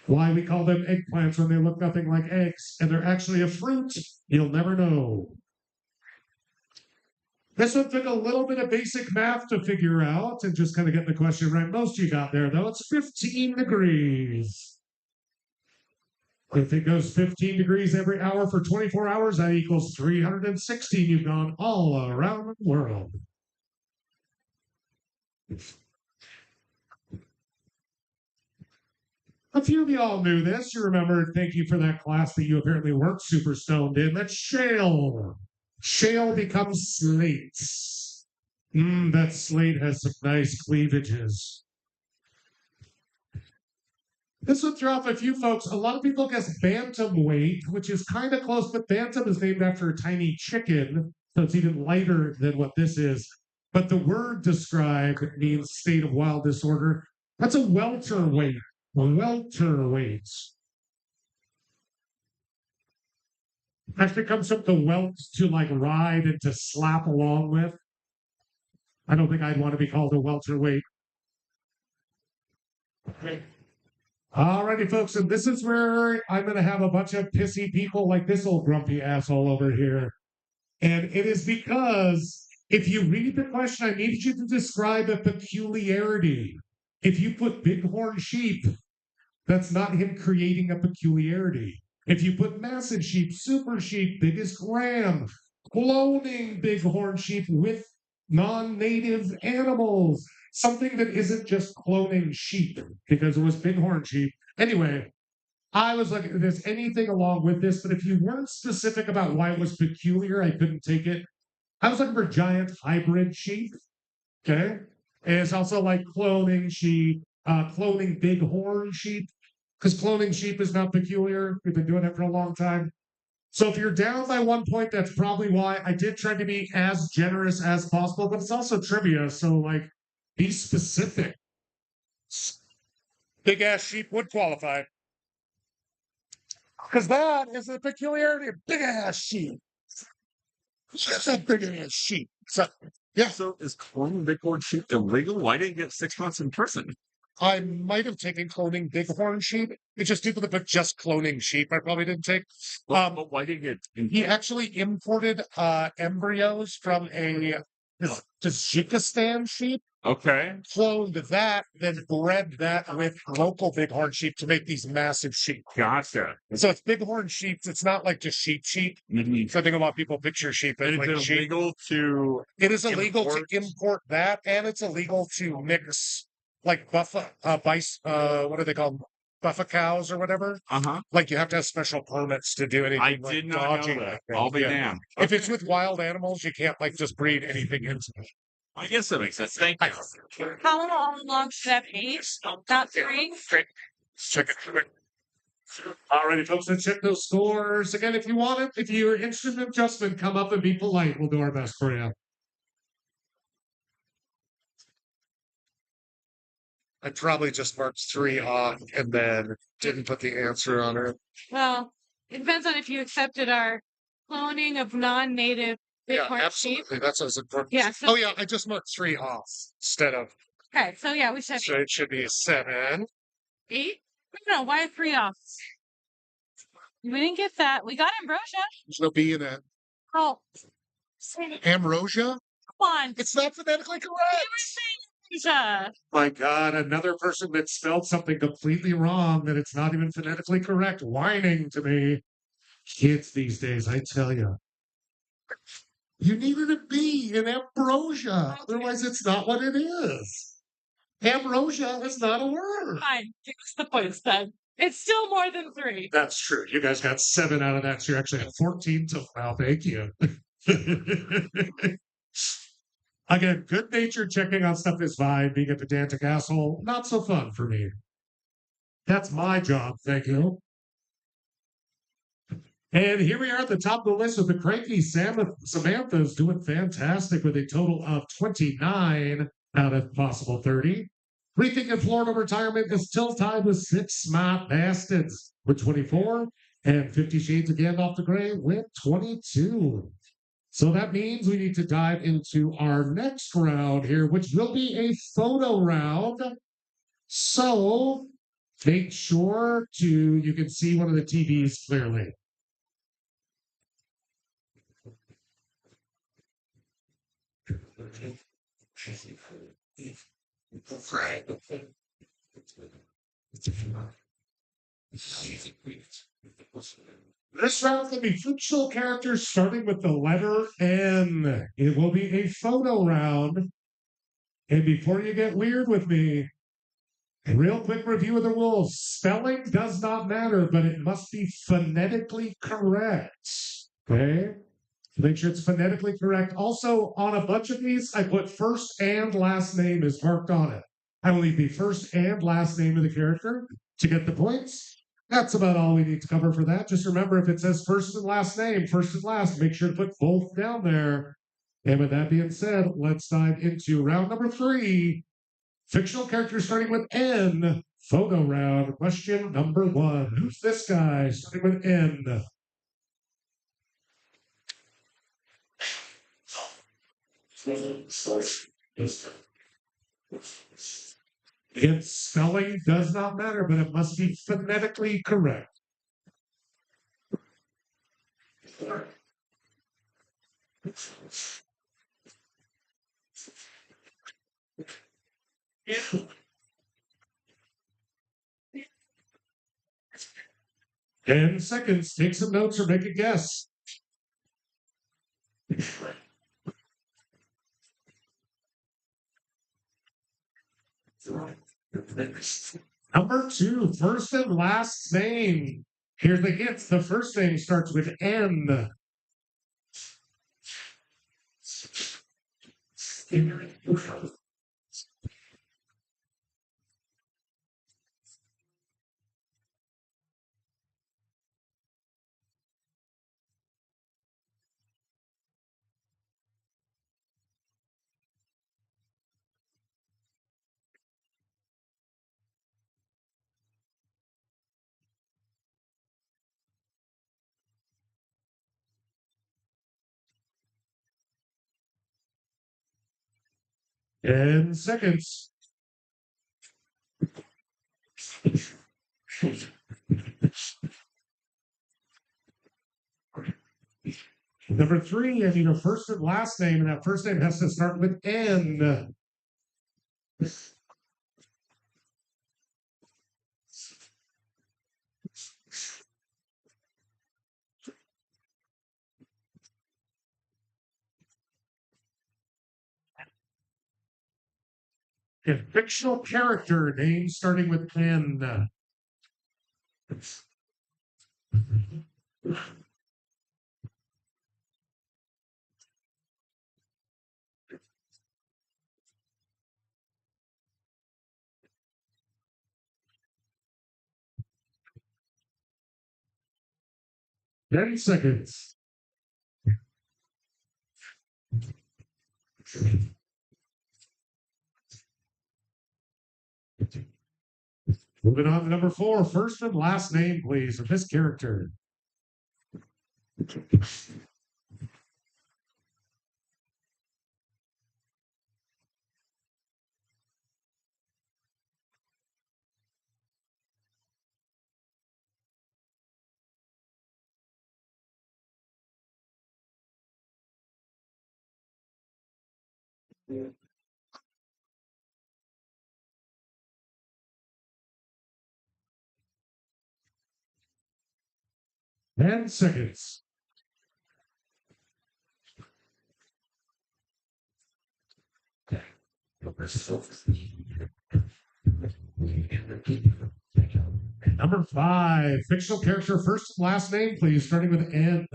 Why we call them eggplants when they look nothing like eggs, and they're actually a fruit. You'll never know. This one took a little bit of basic math to figure out and just kind of get the question right. Most you got there, though. It's 15 degrees. If it goes 15 degrees every hour for 24 hours, that equals 316. You've gone all around the world. A few of y'all knew this. You remember, thank you for that class that you apparently weren't super stoned in. That's shale. Shale becomes slate. That slate has some nice cleavages. This would throw off a few folks. A lot of people guess bantamweight, which is kind of close, but bantam is named after a tiny chicken. So it's even lighter than what this is. But the word described means state of wild disorder. That's a welterweight. Welterweight. Actually comes from the welt to like ride and to slap along with. I don't think I'd want to be called a welterweight. Alrighty, folks, and this is where I'm going to have a bunch of pissy people like this old grumpy asshole over here. And it is because if you read the question, I need you to describe a peculiarity. If you put bighorn sheep, that's not him creating a peculiarity. If you put massive sheep, super sheep, biggest ram, cloning bighorn sheep with non-native animals, something that isn't just cloning sheep because it was bighorn sheep. Anyway, I was like, if there's anything along with this, but if you weren't specific about why it was peculiar, I couldn't take it. I was looking for giant hybrid sheep. Okay. And it's also like cloning sheep, cloning bighorn sheep, because cloning sheep is not peculiar. We've been doing it for a long time. So if you're down by 1 point, that's probably why I did try to be as generous as possible, but it's also trivia. So like, be specific. Big ass sheep would qualify. Because that is a peculiarity of big ass sheep. That's a big ass sheep. So, yeah. So is cloning bighorn sheep illegal? Why didn't he get 6 months in prison? I might have taken cloning bighorn sheep. It's just people that put just cloning sheep. I probably didn't take. But why didn't he He actually imported embryos from a Tajikistan sheep, Okay. cloned that, then bred that with local bighorn sheep to make these massive sheep. Gotcha. So it's bighorn sheep. It's not like just sheep. Mhm. So I think a lot of people picture sheep as Is like it sheep. illegal to It is illegal import? to import that, and it's illegal to mix like what do they call them? Buffa cows or whatever. Uh-huh. Like you have to have special permits to do anything. I like did not dodging know that. like that. I'll be Yeah. damned. If it's Okay. with wild animals, you can't like just breed anything into it. I guess that makes sense. Thank you. How long should that be? Not 3? Check it. Alrighty, folks, let's check those scores. Again, if you want it, if you're interested in adjustment, come up and be polite. We'll do our best for you. I probably just marked 3 off and then didn't put the answer on it. Well, it depends on if you accepted our cloning of non-native Yeah, bighorn sheep. absolutely. That's what's important. Yeah. So, Oh, yeah, I just marked 3 off instead of. okay. So yeah, we said So it should be 7. 8. No, why 3 off? We didn't get that. We got ambrosia. There's no B in it. Oh, Ambrosia? come on. It's not phonetically correct. Ambrosia. My God, another person that spelled something completely wrong that it's not even phonetically correct, whining to me. Kids these days, I tell you. You needed a B in ambrosia. Otherwise, it's not what it is. Ambrosia is not a word. Fine. Give us the points then. It's still more than 3. That's true. You guys got 7 out of that. So you're actually at 14 till now. Thank you. Again, good nature checking on stuff is fine. Being a pedantic asshole, not so fun for me. That's my job. Thank you. And here we are at the top of the list with the cranky Samantha's doing fantastic with a total of 29 out of possible 30. Rethinking Florida retirement is still tied with 6 smart bastards with 24 and 50 Shades of Gandalf the Grey with 22. So that means we need to dive into our next round here, which will be a photo round. So make sure you can see one of the TVs clearly. This round will be fictional characters starting with the letter N. It will be a photo round. And before you get weird with me, a real quick review of the rules. Spelling does not matter, but it must be phonetically correct. Okay? Make sure it's phonetically correct. Also, on a bunch of these, I put first and last name is marked on it. I will leave the first and last name of the character to get the points. That's about all we need to cover for that. Just remember, if it says first and last name, first and last, make sure to put both down there. And with that being said, let's dive into round number 3. Fictional characters starting with N. Photo round. Question number 1. Who's this guy starting with N? Its spelling does not matter, but it must be phonetically correct. Yeah. 10 seconds. Take some notes or make a guess. Number 2, first and last name. Here's the hint. The first name starts with N. And seconds. Number 3, I need a first and last name, and that first name has to start with N. A fictional character name starting with N. 10 seconds. Moving on to number 4, first and last name, please, of this character. Ten seconds. Number 5, fictional character, first and last name, please, starting with N.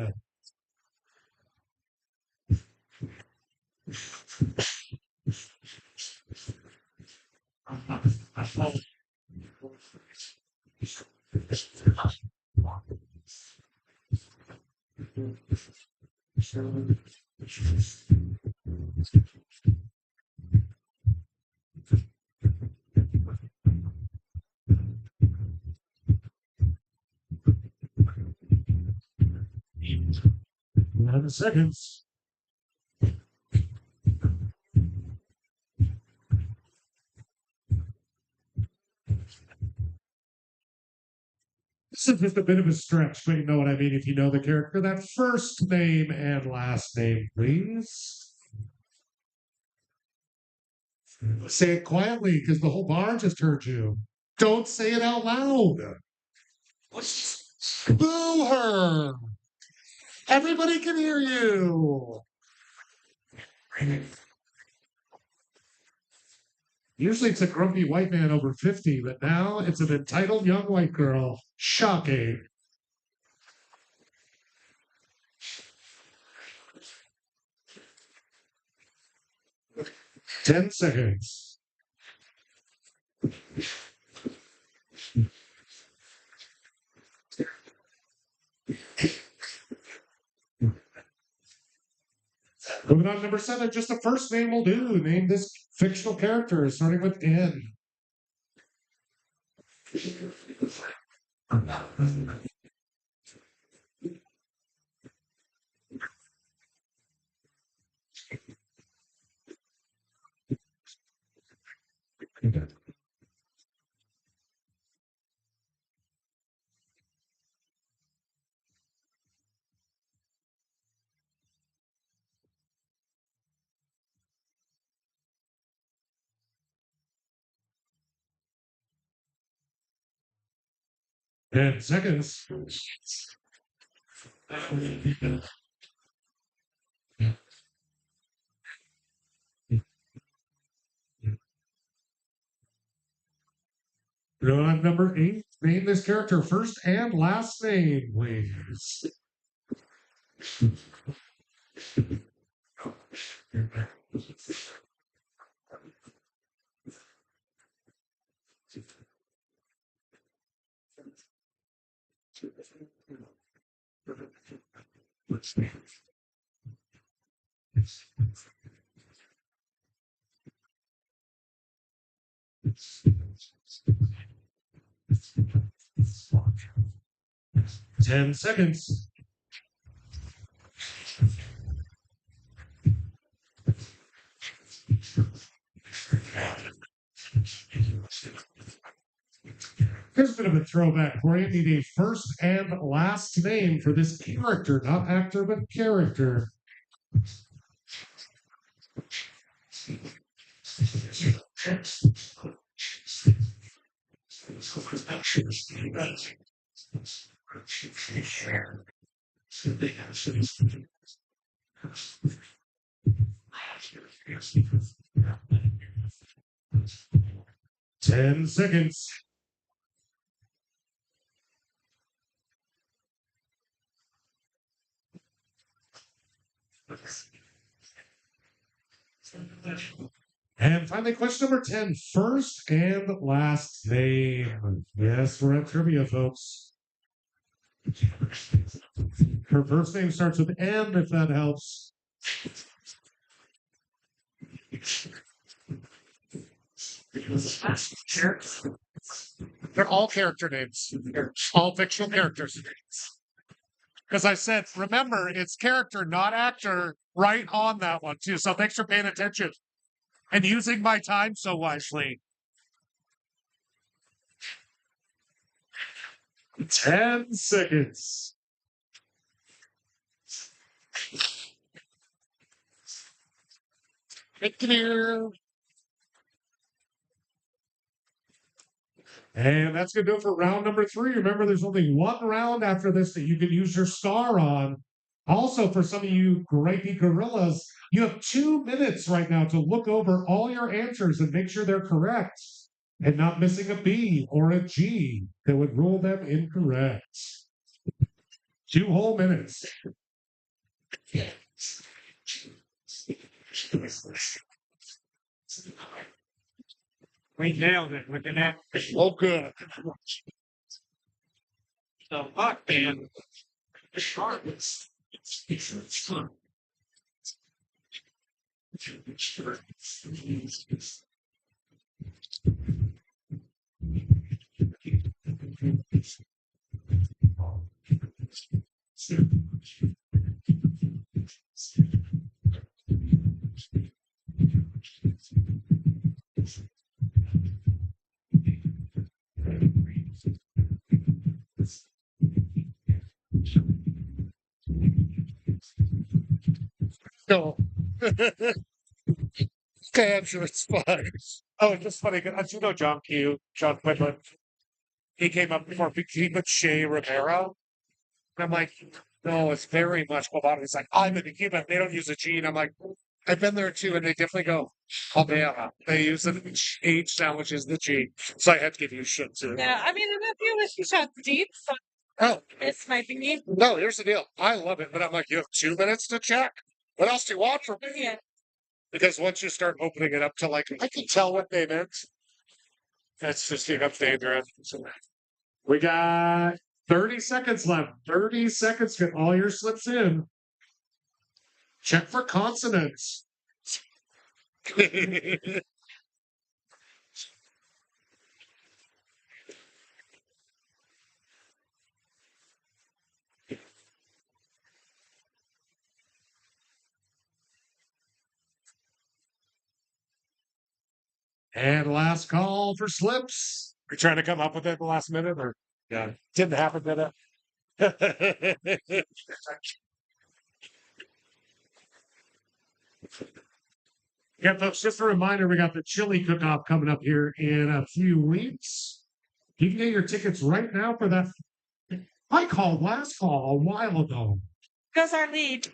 Eleven seconds. This is just a bit of a stretch, but you know what I mean if you know the character. That first name and last name, please. Say it quietly, because the whole bar just heard you. Don't say it out loud. Boo her. Everybody can hear you. Usually it's a grumpy white man over 50, but now it's an entitled young white girl. Shocking. Ten seconds. Moving on to number 7, just a first name will do. Name this fictional character, starting with N. And seconds. Going on number 8. Name this character first and last name, please. Ten seconds. Here's a bit of a throwback for you. Need a first and last name for this character, not actor, but character. Ten seconds. And finally, question number 10, first and last name. Yes, we're at trivia, folks. Her first name starts with N, if that helps. They're all character names. They're all fictional characters. Because I said, remember, it's character, not actor, right on that one, too. So thanks for paying attention and using my time so wisely. 10 seconds. Thank you. And that's going to do it for round number 3. Remember, there's only one round after this that you can use your star on. Also, for some of you gripey gorillas, you have 2 minutes right now to look over all your answers and make sure they're correct and not missing a B or a G that would rule them incorrect. 2 whole minutes. We nailed it with an F. Oh, good. The hot man. The sharpest. No. Okay, I'm sure it's fine. Oh, it's just funny. You know John Quinlan. He came up before he put Shea Rivera. And I'm like, no, it's very much Bovada. He's like, I'm in Cuba. They don't use a G. And I'm like, I've been there too. And they definitely go, Albana. They use an H sound, which is the G. So I had to give you shit too. Yeah, I mean, I feel like you shot deep, so Oh, this might be me. no, here's the deal. I love it. But I'm like, you have 2 minutes to check. What else do you want from me? Yeah. Because once you start opening it up to like, I can tell what they meant. That's just becomes dangerous. We got 30 seconds left. 30 seconds to get all your slips in. Check for consonants. And last call for slips. You're trying to come up with it at the last minute, or yeah, didn't happen, did it? Yeah, folks, just a reminder, we got the chili cook-off coming up here in a few weeks. You can get your tickets right now for that. I called last call a while ago. Because our lead.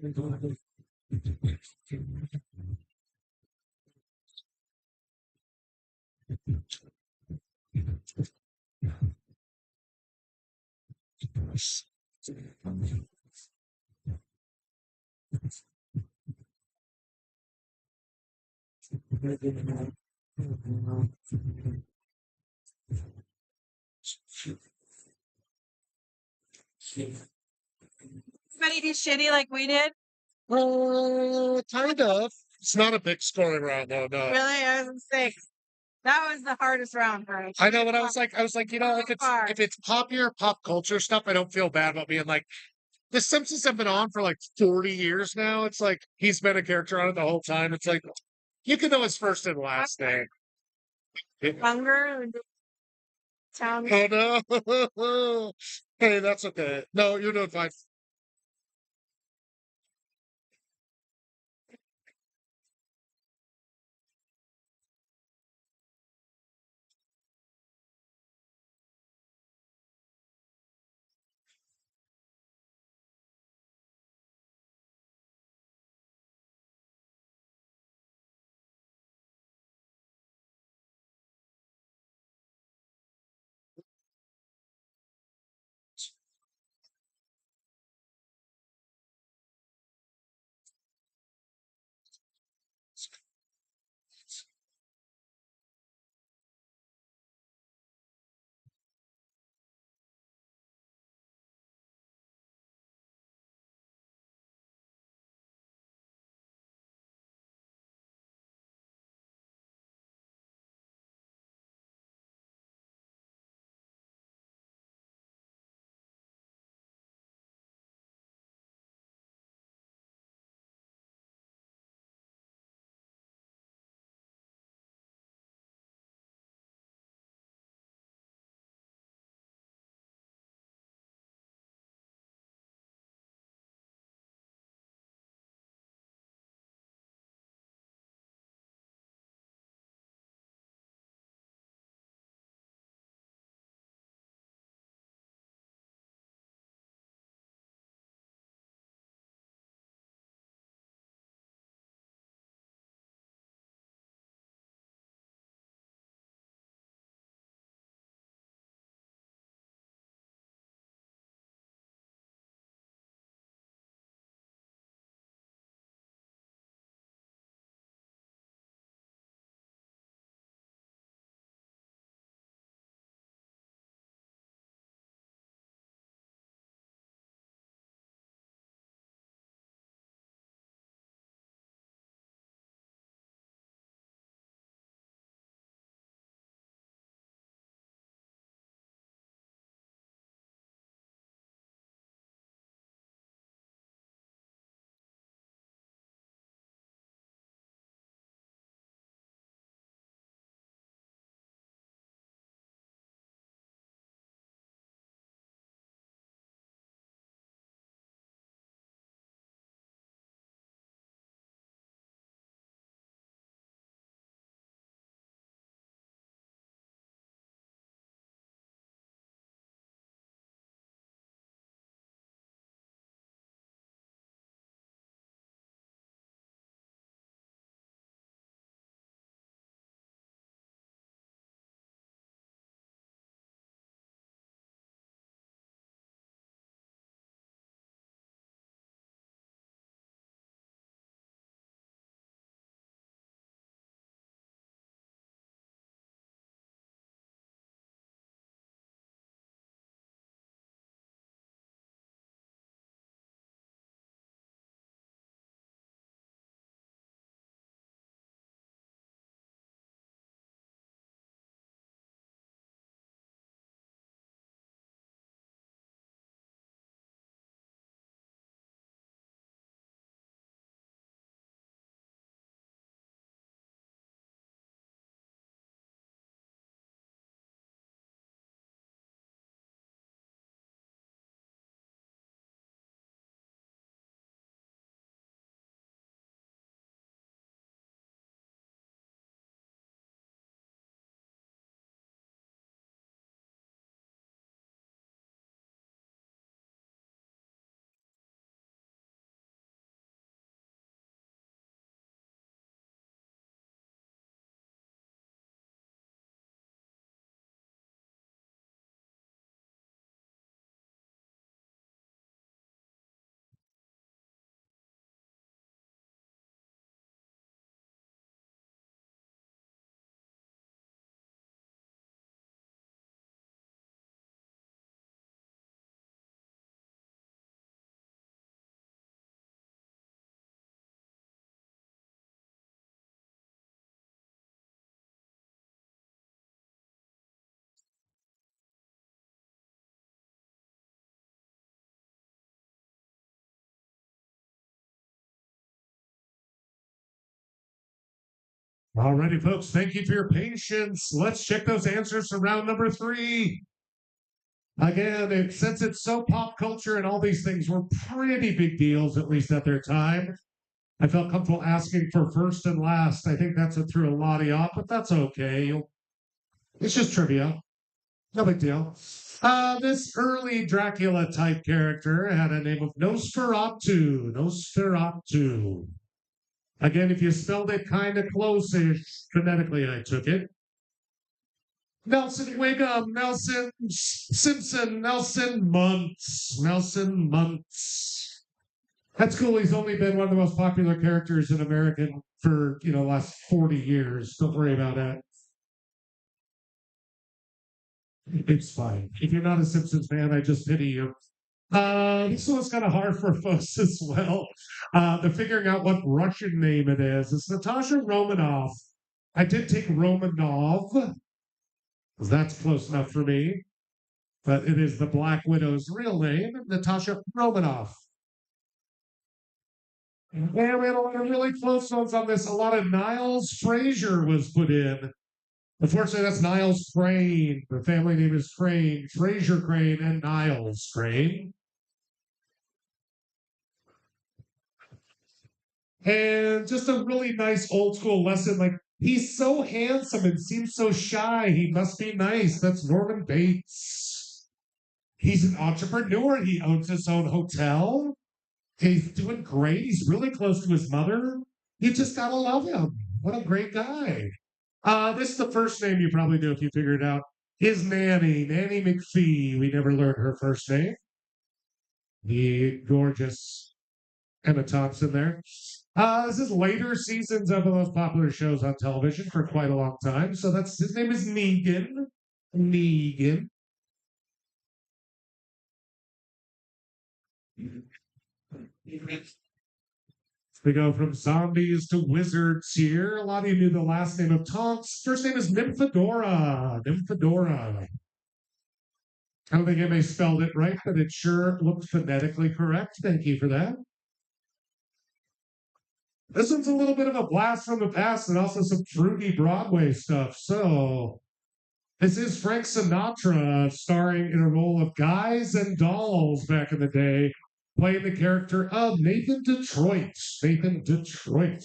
Everybody do shitty like we did. Kind of. It's not a big scoring round though. No. Really, I was in six. That was the hardest round for me. I know, but I was like, if Far. it's popular pop culture stuff, I don't feel bad about being like, The Simpsons have been on for like 40 years now. It's like he's been a character on it the whole time. It's like you can know his first and last name. Hunger. Town. Oh no. Hey, that's okay. No, you're doing fine. Alrighty, folks. Thank you for your patience. Let's check those answers for round number 3. Again, since it's so pop culture and all these things were pretty big deals, at least at their time, I felt comfortable asking for first and last. I think that's what threw a lot of you off, but that's okay. It's just trivia. No big deal. This early Dracula type character had a name of Nosferatu. Nosferatu. Again, if you spelled it kind of close-ish, phonetically I took it. Nelson Wiggum, Nelson Simpson, Nelson Muntz. Nelson Muntz. That's cool. He's only been one of the most popular characters in American for, the last 40 years. Don't worry about that. It's fine. If you're not a Simpsons fan, I just pity you. This one's kind of hard for folks as well. They're figuring out what Russian name it is. It's Natasha Romanoff. I did take Romanov, because that's close enough for me. But it is the Black Widow's real name, Natasha Romanoff. And we had a lot of really close ones on this. A lot of Niles Fraser was put in. Unfortunately, that's Niles Crane. The family name is Crane, Fraser Crane, and Niles Crane. And just a really nice old school lesson. Like, he's so handsome and seems so shy. He must be nice. That's Norman Bates. He's an entrepreneur. He owns his own hotel. He's doing great. He's really close to his mother. You just gotta love him. What a great guy. This is the first name you probably knew if you figured it out. His nanny, Nanny McPhee. We never learned her first name. The gorgeous Emma Thompson there. This is later seasons of the most popular shows on television for quite a long time. So his name is Negan. Negan. We go from zombies to wizards here. A lot of you knew the last name of Tonks. First name is Nymphadora. Nymphadora. I don't think anybody spelled it right, but it sure looked phonetically correct. Thank you for that. This one's a little bit of a blast from the past and also some fruity Broadway stuff. So this is Frank Sinatra starring in a role of Guys and Dolls back in the day, playing the character of Nathan Detroit. Nathan Detroit.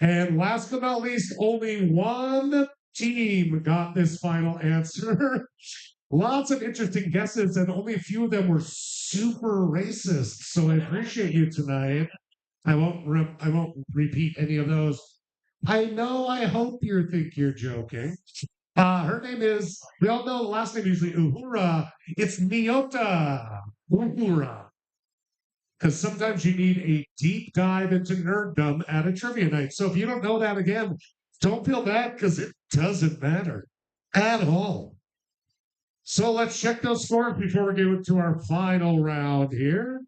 And last but not least, only one team got this final answer. Lots of interesting guesses, and only a few of them were super racist. So I appreciate you tonight. I won't repeat any of those. I know. I hope you think you're joking. Her name is, we all know the last name usually Uhura. It's Nyota Uhura. Because sometimes you need a deep dive into nerddom at a trivia night. So if you don't know that again, don't feel bad because it doesn't matter at all. So let's check those scores before we go to our final round here.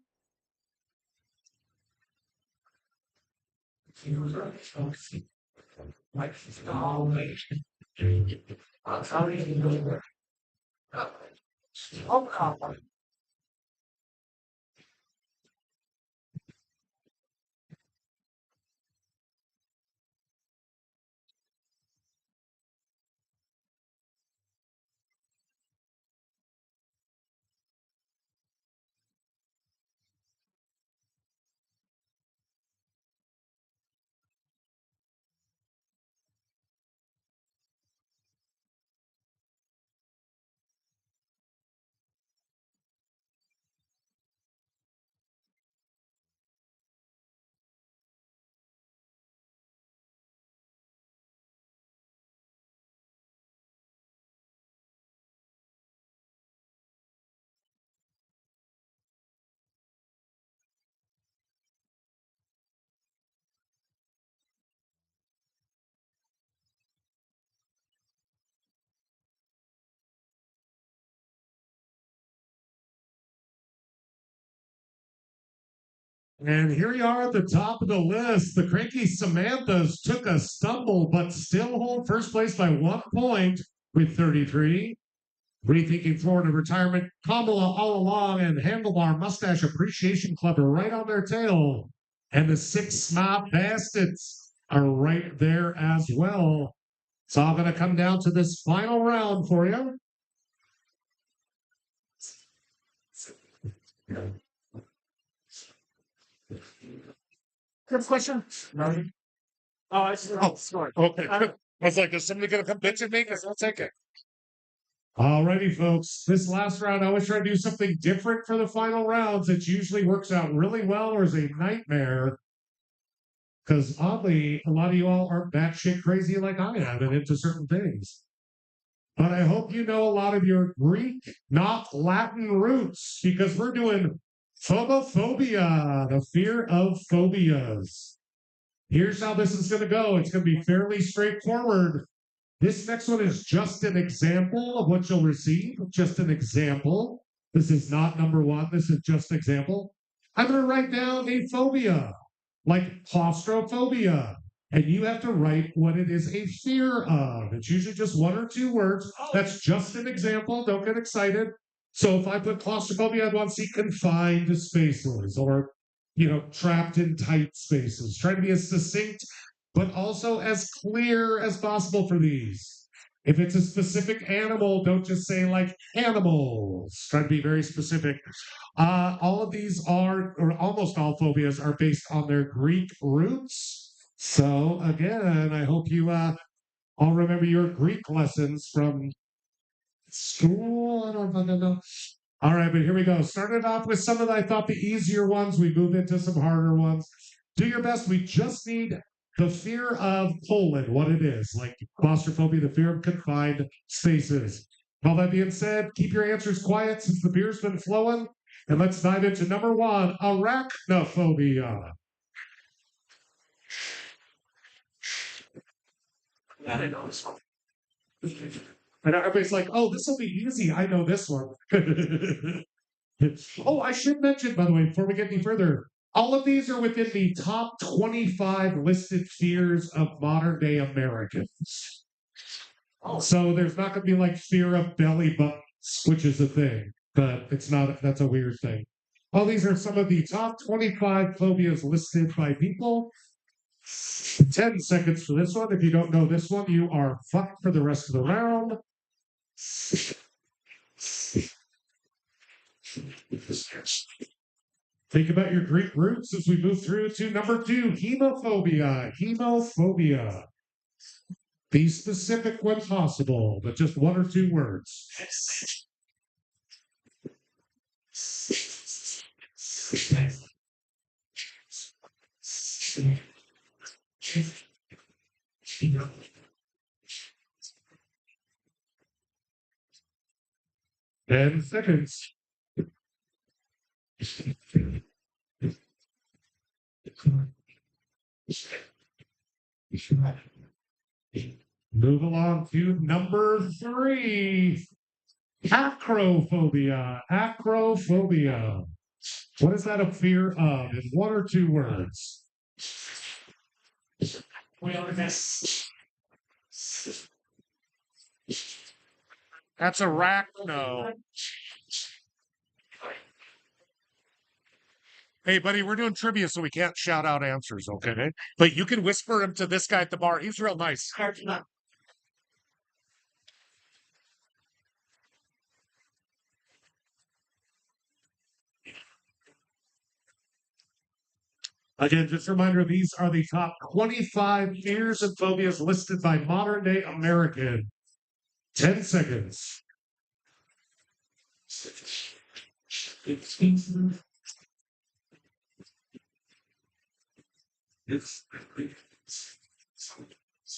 And here we are at the top of the list. The Cranky Samanthas took a stumble, but still hold first place by 1 point with 33. Rethinking Florida Retirement, Kamala All Along, and Handlebar Mustache Appreciation Club are right on their tail And the 6 Smart Bastards are right there as well. It's all going to come down to this final round for you. Good question. Oh, I scored. Okay. I was like, is somebody going to come bitch at me? Because I'll take it. Alrighty, folks. This last round, I always try to do something different for the final rounds. It usually works out really well or is a nightmare. Because oddly, a lot of you all aren't batshit crazy like I am and into certain things. But I hope you know a lot of your Greek, not Latin roots, because we're doing phobophobia, the fear of phobias. Here's how this is going to go. It's going to be fairly straightforward. This next one is just an example of what you'll receive, just an example. This is not number one. This is just an example. I'm going to write down a phobia, like claustrophobia. And you have to write what it is a fear of. It's usually just 1 or 2 words. That's just an example. Don't get excited. So if I put claustrophobia, I'd want to see confined spaces or, trapped in tight spaces. Try to be as succinct, but also as clear as possible for these. If it's a specific animal, don't just say like animals. Try to be very specific. All of these are, or almost all phobias are based on their Greek roots. So again, I hope you all remember your Greek lessons from school. I don't know. All right, but here we go. Started off with some of, I thought, the easier ones. We move into some harder ones. Do your best. We just need the fear of colon, what it is, like claustrophobia, the fear of confined spaces. All that being said, keep your answers quiet since the beer's been flowing. And let's dive into number 1, arachnophobia. I know this one. And everybody's like, oh, this will be easy. I know this one. Oh, I should mention, by the way, before we get any further, all of these are within the top 25 listed fears of modern day Americans. So there's not going to be like fear of belly buttons, which is a thing, but it's not, that's a weird thing. All these are some of the top 25 phobias listed by people. 10 seconds for this one. If you don't know this one, you are fucked for the rest of the round. Think about your Greek roots as we move through to number 2, hemophobia. Hemophobia. Be specific when possible, but just 1 or 2 words. Ten seconds. Move along to number 3. Acrophobia. Acrophobia. What is that a fear of in 1 or 2 words? That's arachno. Hey, buddy, we're doing trivia, so we can't shout out answers, okay? But you can whisper them to this guy at the bar. He's real nice. Again, just a reminder, these are the top 25 fears and phobias listed by modern day American. 10 seconds.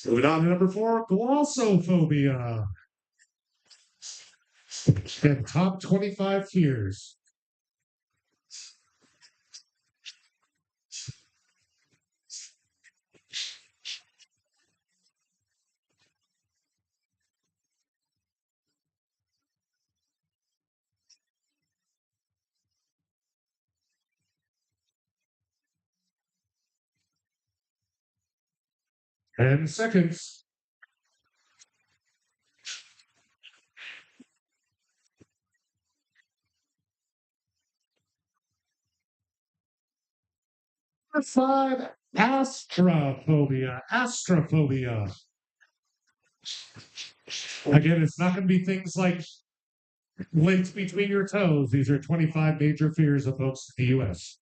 Moving on to number 4, glossophobia. And top 25 fears. Ten seconds. Number 5, astrophobia. Astrophobia. Again, it's not going to be things like links between your toes. These are 25 major fears of folks in the U.S.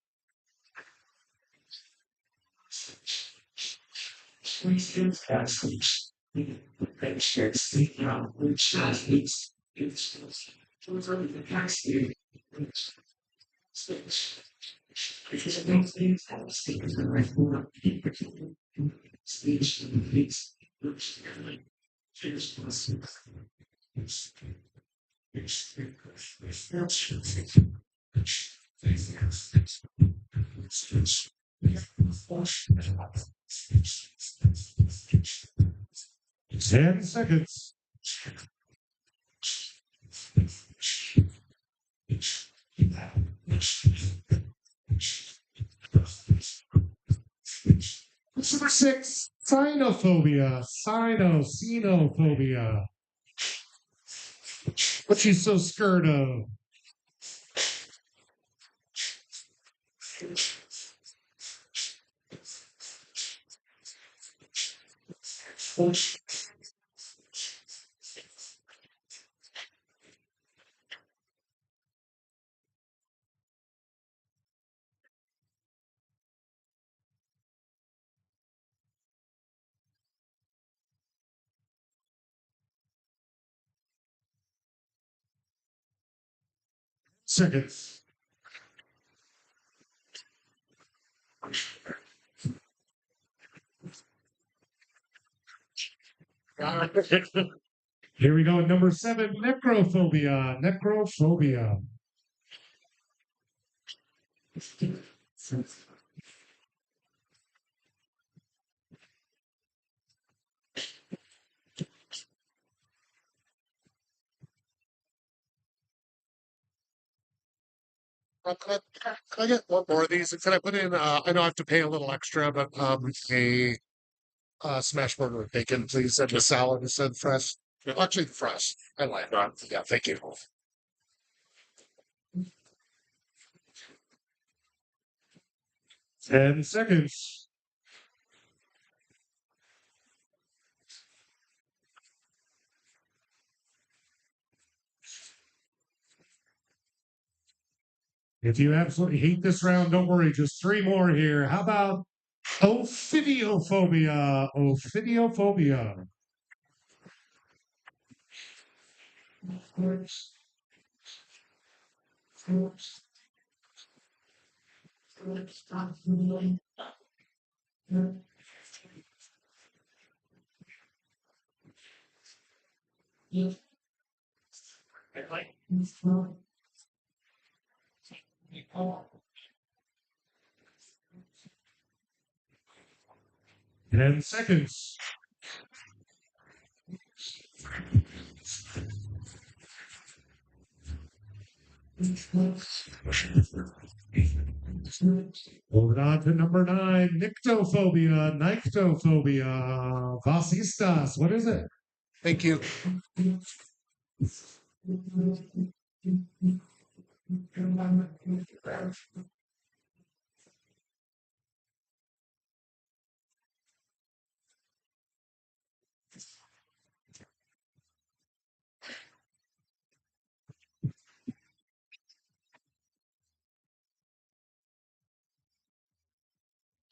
Ten seconds. Number 6, cynophobia. Cynophobia. What she's so scared of. Seconds. Here we go. Number 7, necrophobia. Necrophobia. Can I get one more of these? Can I put in? I know I have to pay a little extra, but a smash burger with bacon, please, and the salad instead of fresh. Actually, fresh. I like that. Yeah, thank you. 10 seconds. If you absolutely hate this round, don't worry. Just 3 more here. How about ophidiophobia? Ophidiophobia. Ten seconds. Moving on to number 9, nyctophobia. Nyctophobia. Vasistas. What is it? Thank you.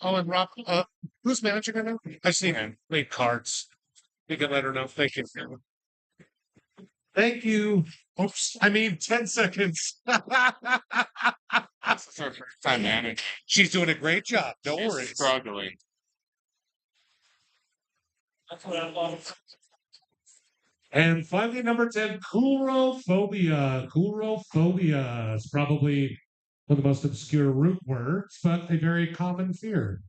Oh, and Rob, who's managing right now? I see him. Lead cards. You can let her know. Thank you. Thank you. Oops. I mean, 10 seconds. That's her first time managing. She's doing a great job. Don't worry. Struggling. And finally, number 10, coulrophobia. Coulrophobia is probably one of the most obscure root words, but a very common fear.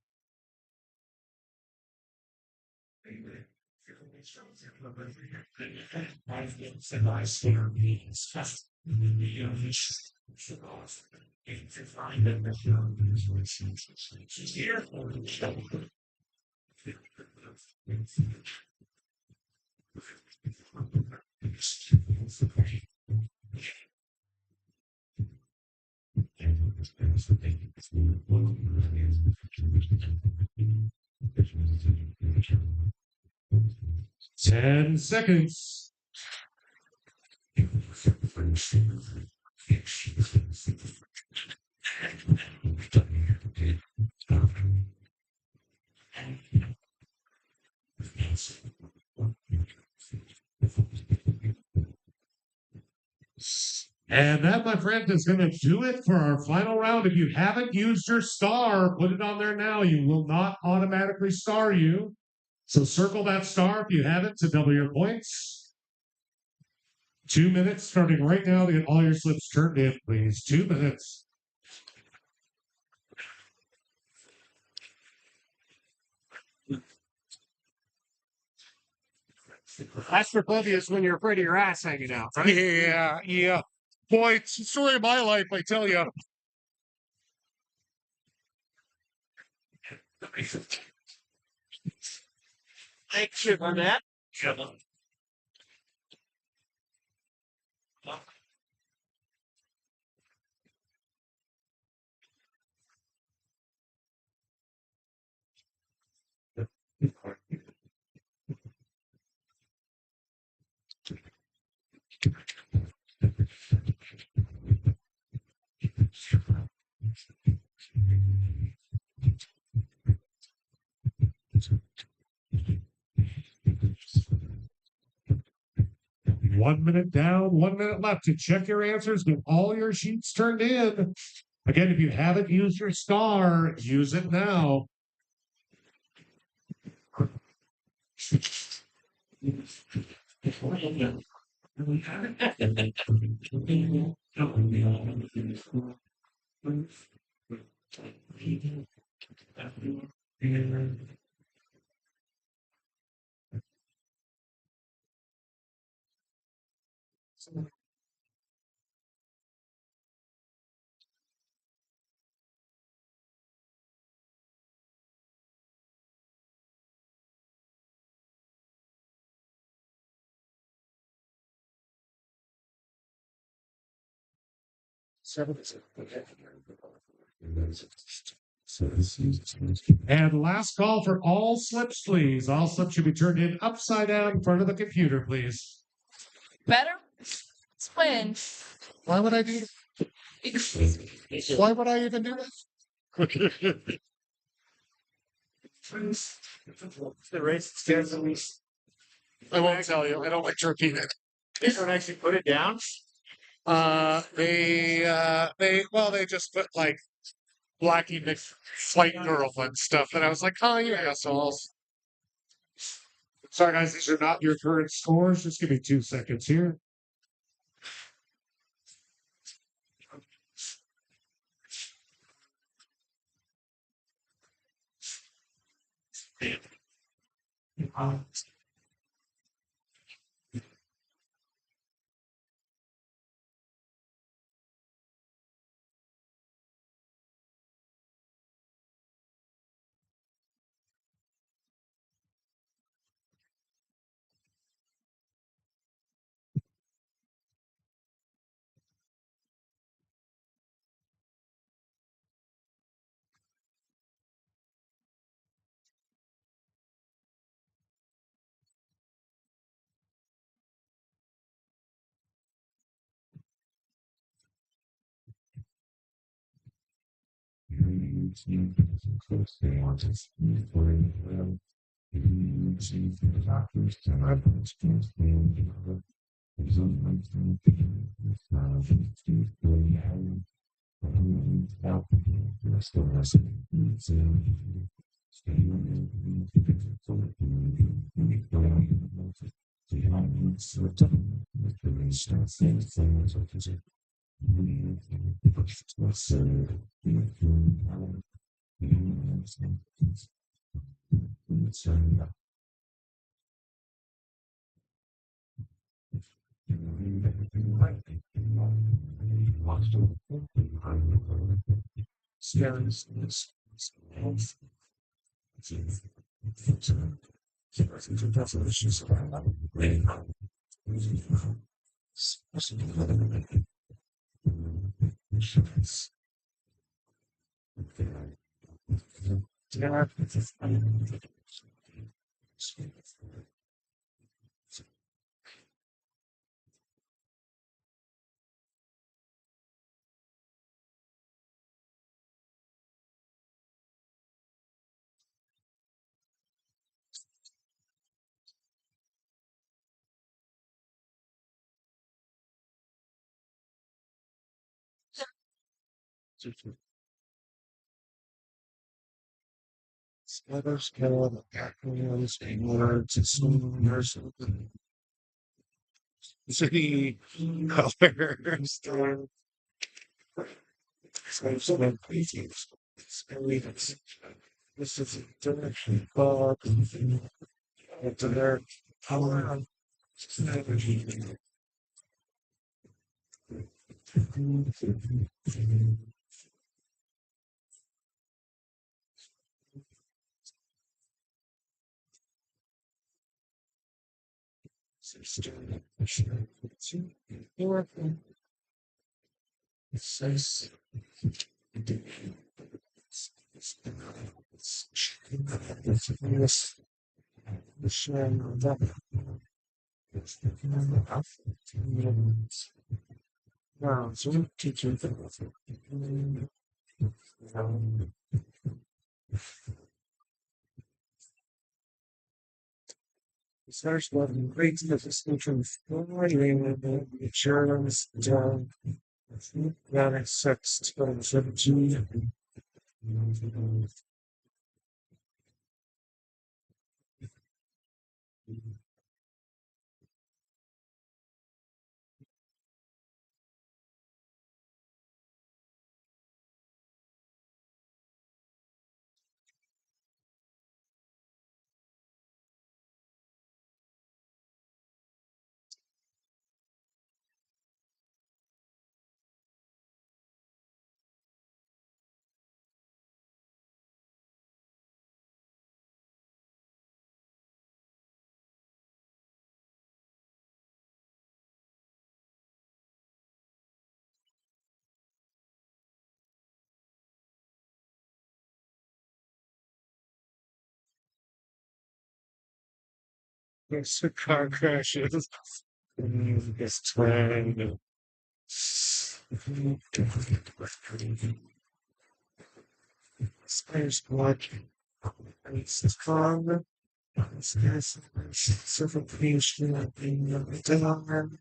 Ten seconds. And that, my friend, is going to do it for our final round. If you haven't used your star, put it on there now. You will not automatically star you. So circle that star if you haven't to double your points. 2 minutes starting right now to get all your slips turned in, please. 2 minutes. That's for Claudius when you're afraid of your ass hanging out, right? Yeah. Boy, it's the story of my life, I tell you. Thanks for that. One minute down, 1 minute left to check your answers. Get all your sheets turned in. Again, if you haven't used your star, use it now. And last call for all slips, please. All slips should be turned in upside down in front of the computer, please. Better swim. Why would I do Why would I even do this? The race scares me. I won't tell you. I don't like to repeat it. They don't actually put it down. They just put like Blackie McFlight girlfriend stuff, and I was like, oh, you assholes. Sorry, guys, these are not your current scores. Just give me 2 seconds here. Spiders kill the acronyms and words and singers. City colors. This is a direction called into their power. Search button creates the distinction formulating insurance down. That accepts 17. It's a car crashes. It's twang. Space blood. It's strong. It's suffocation in the dark.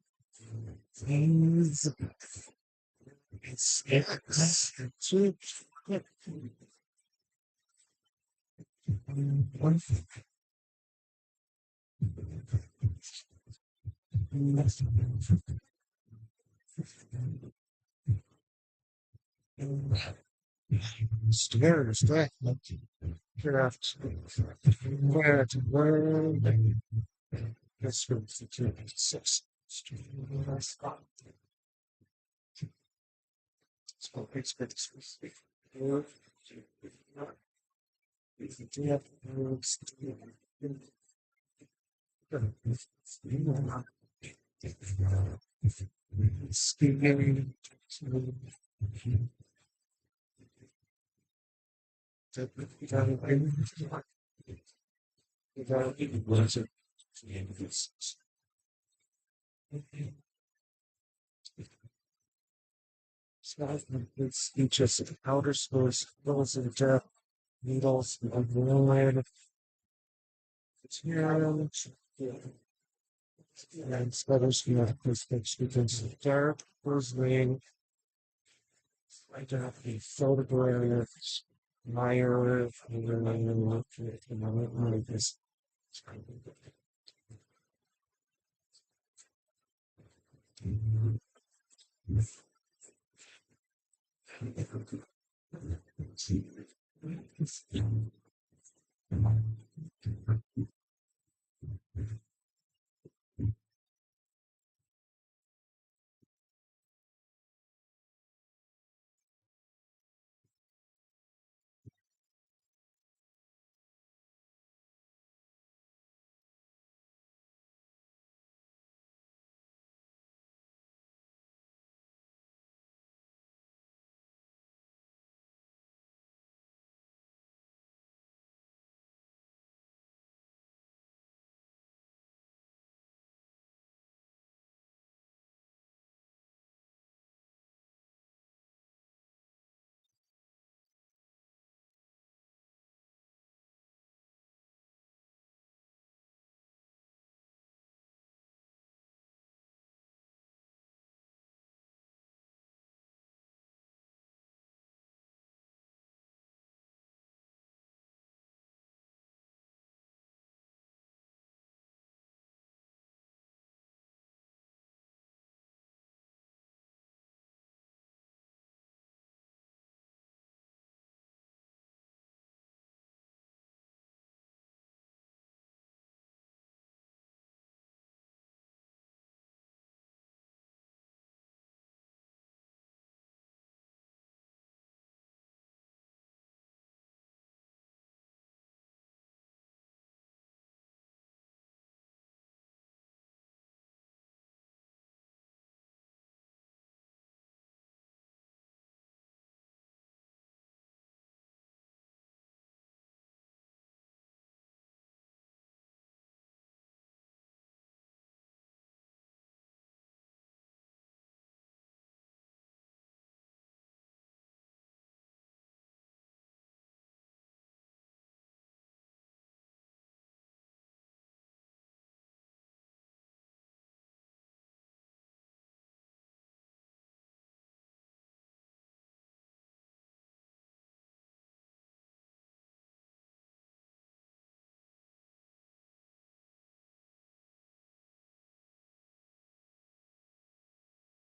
Stairs, that craft, where to learn. That's what the 26. So expect speaking it's just outer source, levels of depth, needles, and land. Materials, and spiders can have perspectives because dark, whistling, identity photographs, Meyer, and then this.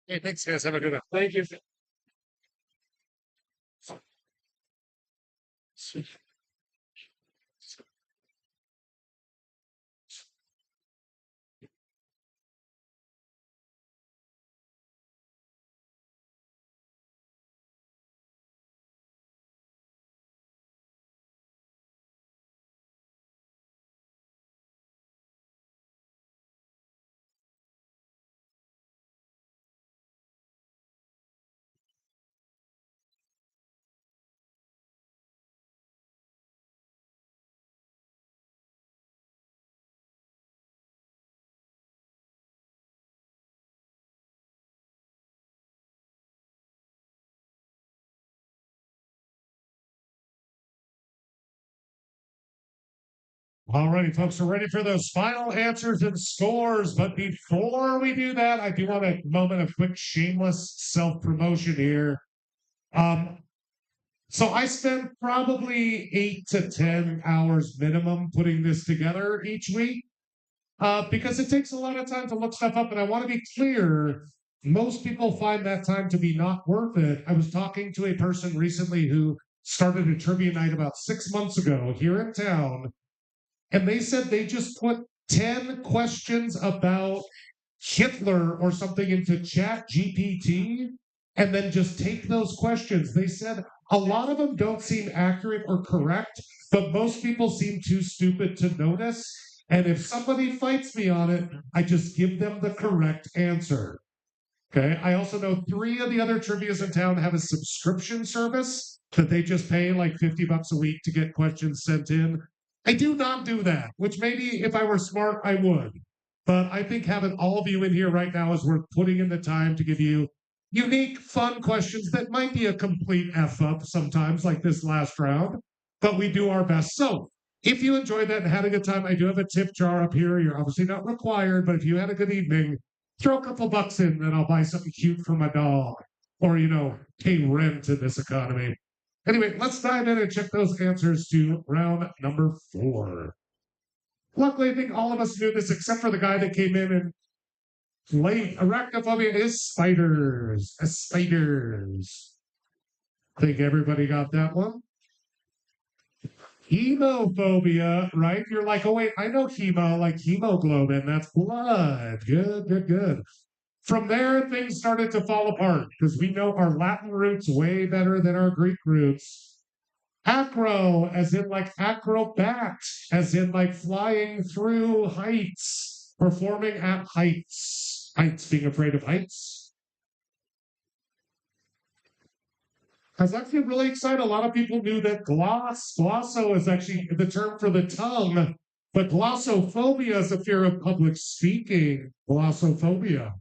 Hey, thanks, guys. Have a good one. Thank you. All righty, folks, we're ready for those final answers and scores. But before we do that, I do want a moment of quick shameless self-promotion here. So I spend probably 8 to 10 hours minimum putting this together each week because it takes a lot of time to look stuff up. And I want to be clear, most people find that time to be not worth it. I was talking to a person recently who started a trivia night about 6 months ago here in town. And they said they just put 10 questions about Hitler or something into Chat GPT and then just take those questions. They said a lot of them don't seem accurate or correct, but most people seem too stupid to notice. And if somebody fights me on it, I just give them the correct answer. Okay. I also know 3 of the other trivias in town have a subscription service that they just pay like $50 a week to get questions sent in. I do not do that, which maybe if I were smart, I would. But I think having all of you in here right now is worth putting in the time to give you unique, fun questions that might be a complete F up sometimes, like this last round, but we do our best. So if you enjoyed that and had a good time, I do have a tip jar up here. You're obviously not required, but if you had a good evening, throw a couple bucks in and I'll buy something cute for my dog or, pay rent in this economy. Anyway, let's dive in and check those answers to round number 4. Luckily, I think all of us knew this except for the guy that came in and late. Arachnophobia is spiders. Spiders. Think everybody got that one? Hemophobia, right? You're like, oh wait, I know hemo, like hemoglobin. That's blood. Good, good, good. From there, things started to fall apart because we know our Latin roots way better than our Greek roots. Acro, as in like acrobat, as in like flying through heights, performing at heights. Heights, being afraid of heights. I was actually really excited. A lot of people knew that glosso is actually the term for the tongue, but glossophobia is a fear of public speaking. Glossophobia.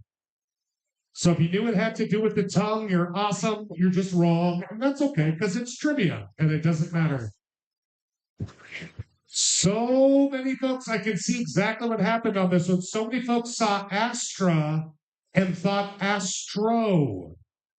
So if you knew it had to do with the tongue, you're awesome. You're just wrong. And that's okay because it's trivia and it doesn't matter. So many folks, I can see exactly what happened on this one. So many folks saw Astra and thought Astro.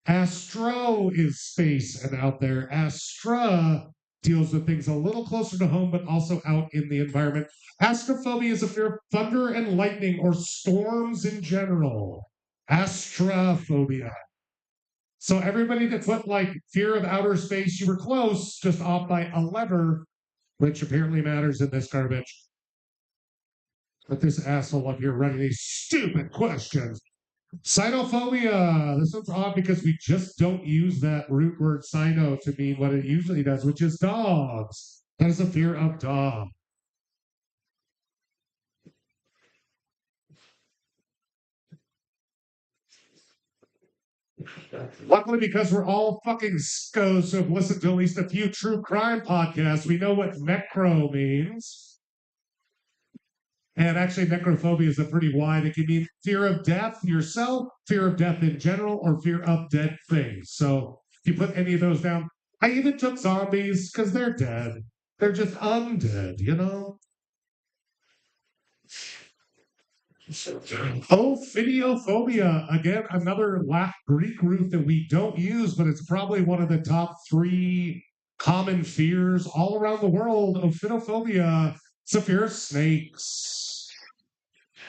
Astro is space and out there. Astra deals with things a little closer to home, but also out in the environment. Astrophobia is a fear of thunder and lightning or storms in general. Astrophobia. So everybody that put like fear of outer space, you were close, just off by a letter, which apparently matters in this garbage. But this asshole up here running these stupid questions. Cynophobia. This one's odd because we just don't use that root word cyno to mean what it usually does, which is dogs. That is a fear of dogs. Luckily, because we're all fucking scos who have listened to at least a few true crime podcasts, we know what necro means. And actually, necrophobia is a pretty wide. It can mean fear of death yourself, fear of death in general, or fear of dead things. So if you put any of those down, I even took zombies because they're dead. They're just undead, Ophidiophobia, again, another Greek root that we don't use, but it's probably one of the top 3 common fears all around the world. Ophidiophobia, it's a fear of snakes.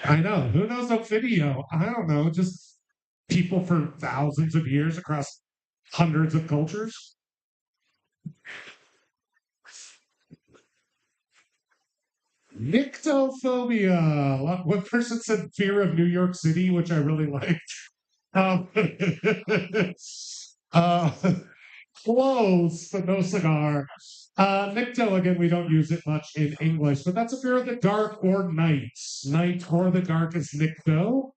I know. Who knows Ophidio? I don't know. Just people for thousands of years across hundreds of cultures. Nyctophobia. One person said fear of New York City, which I really liked. Um, uh, close, but no cigar. Nycto, again, we don't use it much in English, but that's a fear of the dark or night. Night or the dark is Nycto.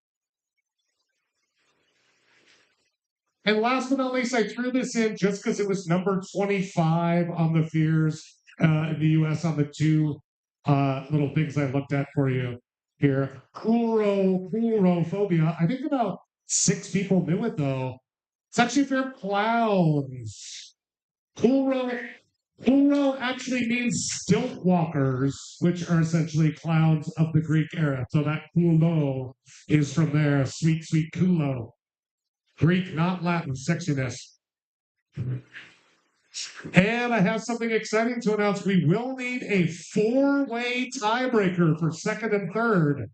And last but not least, I threw this in just because it was number 25 on the fears in the US on the two little things I looked at for you here. Coulrophobia. I think about 6 people knew it though. It's actually fear of clowns. Coulro actually means stilt walkers, which are essentially clowns of the Greek era. So that coulo is from there, sweet, sweet coulo. Greek, not Latin, sexiness. And I have something exciting to announce. We will need a 4-way tiebreaker for second and third.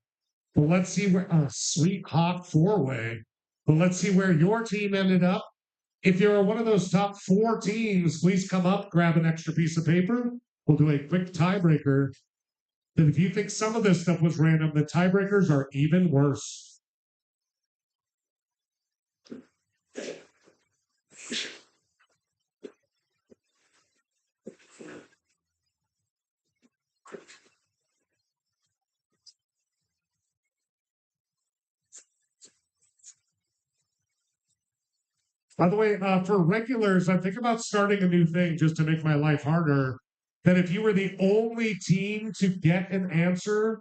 But let's see where sweet hot 4-way. But let's see where your team ended up. If you're one of those top 4 teams, please come up, grab an extra piece of paper. We'll do a quick tiebreaker. And if you think some of this stuff was random, the tiebreakers are even worse. By the way, for regulars, I'm thinking about starting a new thing just to make my life harder. That if you were the only team to get an answer,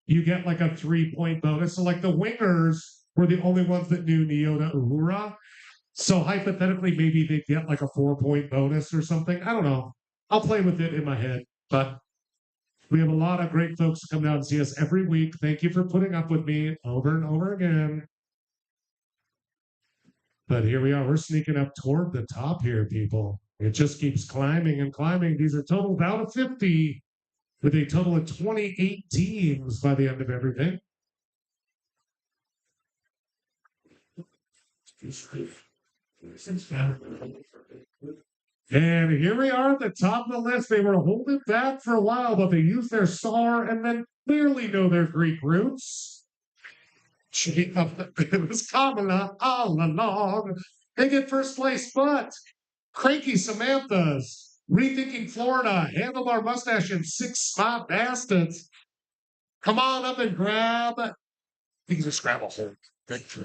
you get like a 3-point bonus. So, like the wingers were the only ones that knew Nyota Uhura. So, hypothetically, maybe they get like a 4-point bonus or something. I don't know. I'll play with it in my head. But we have a lot of great folks who come down and see us every week. Thank you for putting up with me over and over again. But here we are. We're sneaking up toward the top here, people. It just keeps climbing and climbing. These are totaled out of 50 with a total of 28 teams by the end of everything. And here we are at the top of the list. They were holding back for a while, but they used their star and then clearly know their Greek roots. It was Kamala all along. They get first place, but Cranky Samantha's Rethinking Florida, Handlebar Mustache, and 6 Spot Bastards. Come on up and grab. These are Scrabble.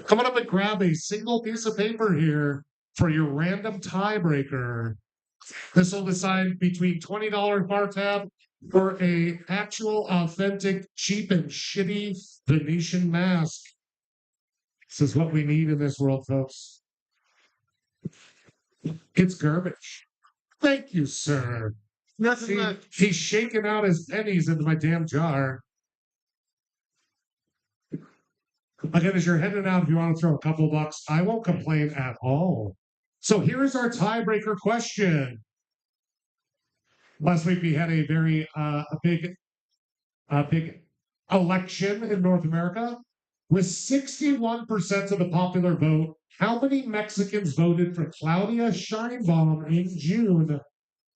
Come on up and grab a single piece of paper here for your random tiebreaker. This will decide between $20 bar tab or a actual, authentic, cheap, and shitty Venetian mask. This is what we need in this world, folks. It's garbage. Thank you, sir. He's shaking out his pennies into my damn jar. Again, as you're heading out, if you want to throw a couple bucks, I won't complain at all. So here is our tiebreaker question. Last week we had a very big election in North America. With 61% of the popular vote, how many Mexicans voted for Claudia Sheinbaum in June,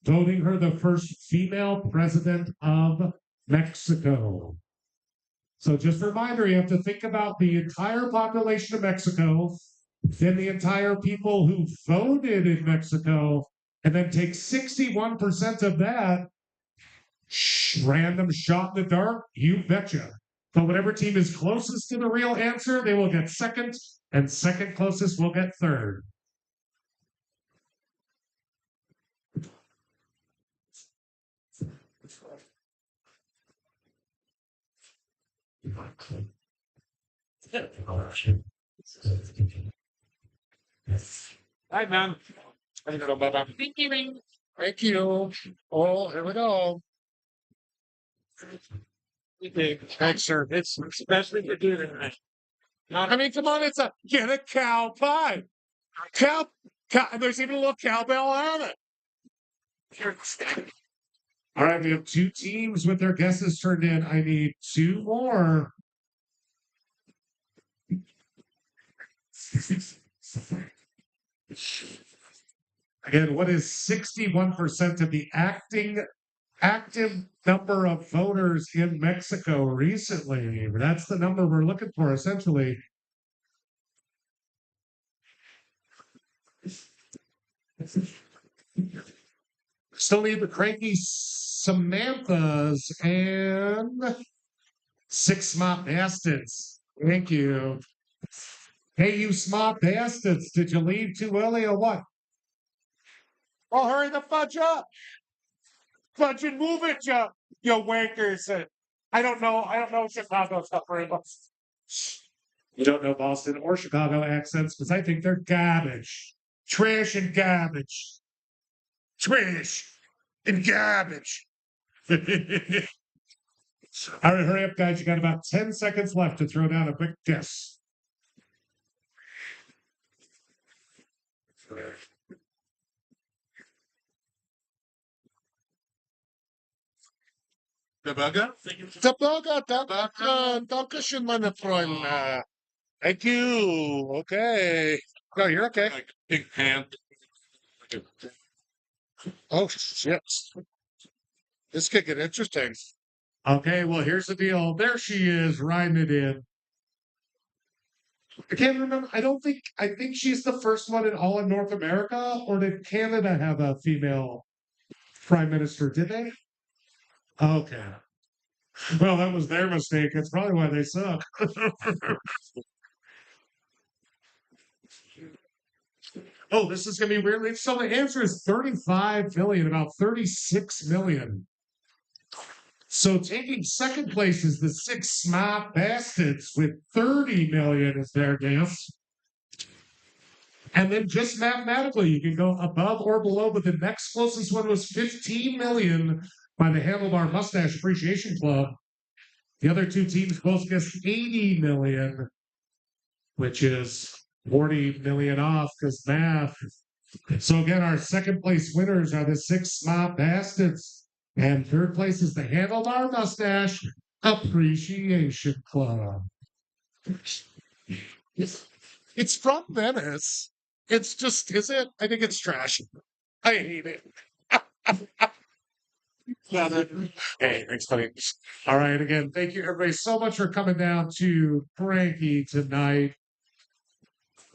voting her the first female president of Mexico? So just a reminder, you have to think about the entire population of Mexico, then the entire people who voted in Mexico, and then take 61% of that. Random shot in the dark, you betcha. So whatever team is closest to the real answer, they will get second, and second closest will get third. Hi, man. Thank you, Ring. Thank you. Oh, here we go. Thanks, sir. It's especially for doing it. I mean, come on, get a cow pie. Cow, there's even a little cowbell on it. All right, we have 2 teams with their guesses turned in. I need 2 more. Again, what is 61% of the active number of voters in Mexico recently? That's the number we're looking for, essentially. Still need the cranky Samanthas and 6 smart bastards. Thank you. Hey, you smart bastards, did you leave too early or what? Well, hurry the fudge up. Fudge and move it, you wankers. I don't know Chicago stuff very much. You don't know Boston or Chicago accents because I think they're garbage. Trash and garbage. Trash and garbage. All right, hurry up, guys. You got about 10 seconds left to throw down a quick guess. Der Burger? Der Burger, danke schön, meine Freunde. Thank you. Okay. No, you're okay. Big pan. Oh, shit. This could get interesting. Okay, well, here's the deal. There she is, riding it in. I can't remember. I think she's the first one in all of North America, or did Canada have a female prime minister? Did they? Okay. Well, that was their mistake. That's probably why they suck. Oh, this is going to be weird. So the answer is 35 million, about 36 million. So taking second place is the 6 smart bastards with 30 million is their guess. And then just mathematically, you can go above or below, but the next closest one was 15 million by the Handlebar Mustache Appreciation Club. The other two teams both guessed 80 million, which is 40 million off because math. So again, our second place winners are the 6 smart bastards. And third place is the Handlebar Mustache Appreciation Club. It's from Venice. It's just, is it? I think it's trash. I hate it. Hey, thanks, buddy. All right, again, thank you everybody so much for coming down to Cranky tonight.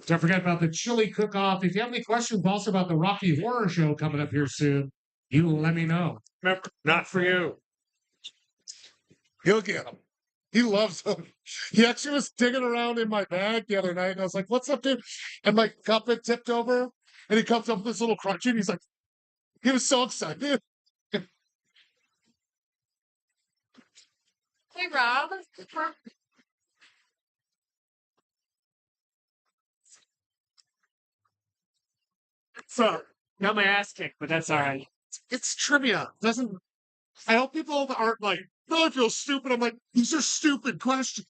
Don't forget about the chili cook-off. If you have any questions also about the Rocky Horror Show coming up here soon, you let me know. Remember, not for you. He'll get them. He loves them. He actually was digging around in my bag the other night, and I was like, "What's up, dude?" And my cup had tipped over, and he comes up with this little crunchy, and he's like, he was so excited. Hey, Rob. So, got my ass kicked, but that's all right. It's trivia. Doesn't I hope people aren't like, "No, I feel stupid." I'm like, these are stupid questions.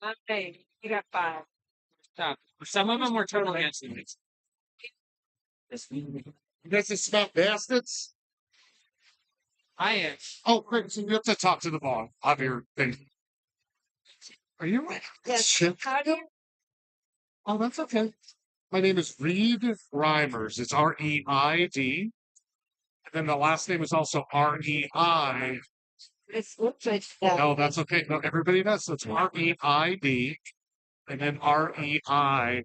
Okay, you got 5. Stop. Some of them were total guesses. You guys just smell bastards? I am. Oh, great. So you have to talk to the ball of your thing. Are you right? Yes. How do you? Oh, that's okay. My name is Reed Reimers. It's Reid. And then the last name is also Rei. This looks like that. No, that's okay. No, everybody does. So it's Reid and then Reimers.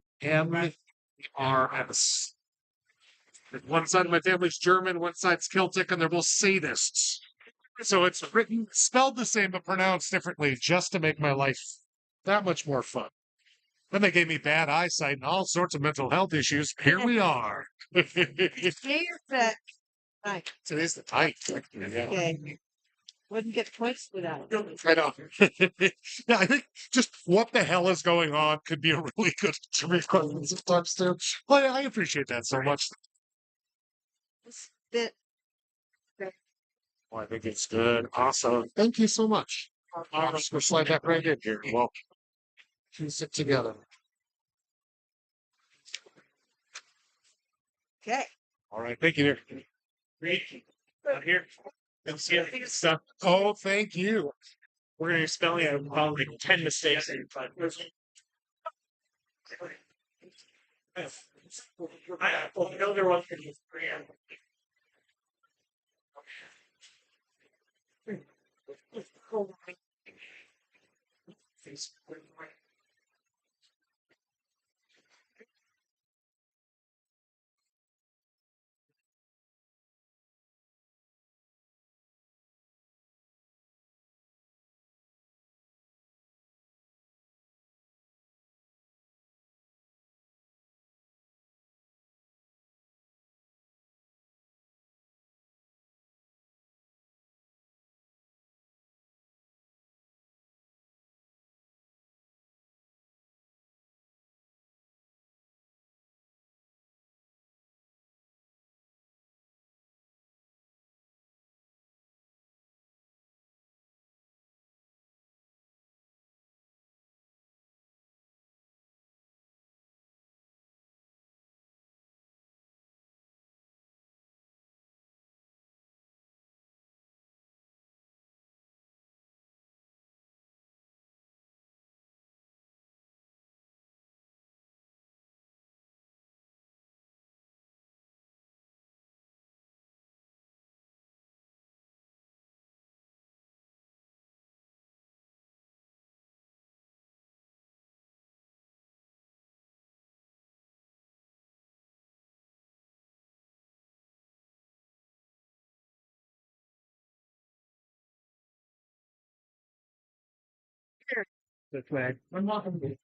One side of my family's German, one side's Celtic, and they're both sadists. So it's written, spelled the same, but pronounced differently just to make my life that much more fun. Then they gave me bad eyesight and all sorts of mental health issues. Here we are. Here's that. Right. Today's the tight. Yeah. Okay. Wouldn't get points for that. I know. Yeah, I think just what the hell is going on could be a really good trivia question sometimes too. But I appreciate that so much. That Well, I think it's good. Awesome. Thank you so much. I'll just go slide that right in here. Well, piece it together. okay. All right. Thank you, there. Great. Out here. Good see you. Stuff. Oh, thank you. We're going to be spelling out about like 10 mistakes. I know there was The flag. I'm not going to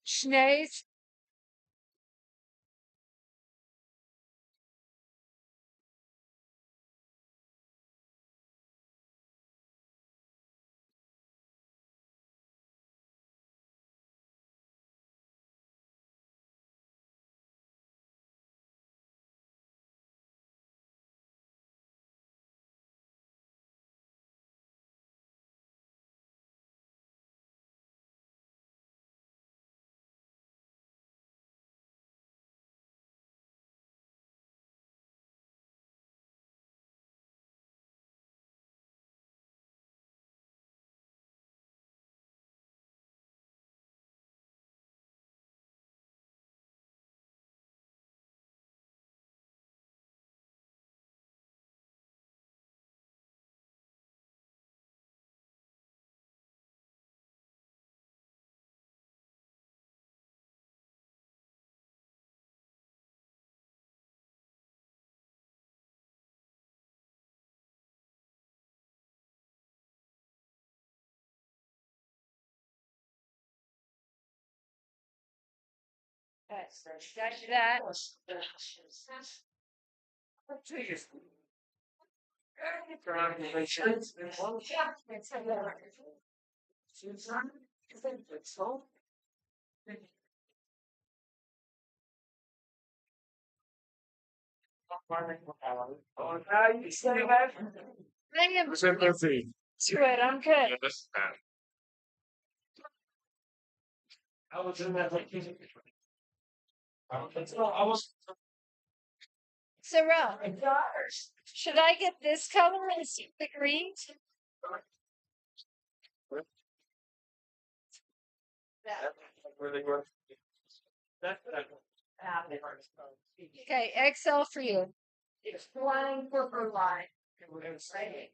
Schnees. Got that. I am Let's see. good. I'm good. Yeah, this is bad. I was in that like I was Sarah, should I get this color instead of the green? where they were. Okay, XL for you. It's flying purple line. Right.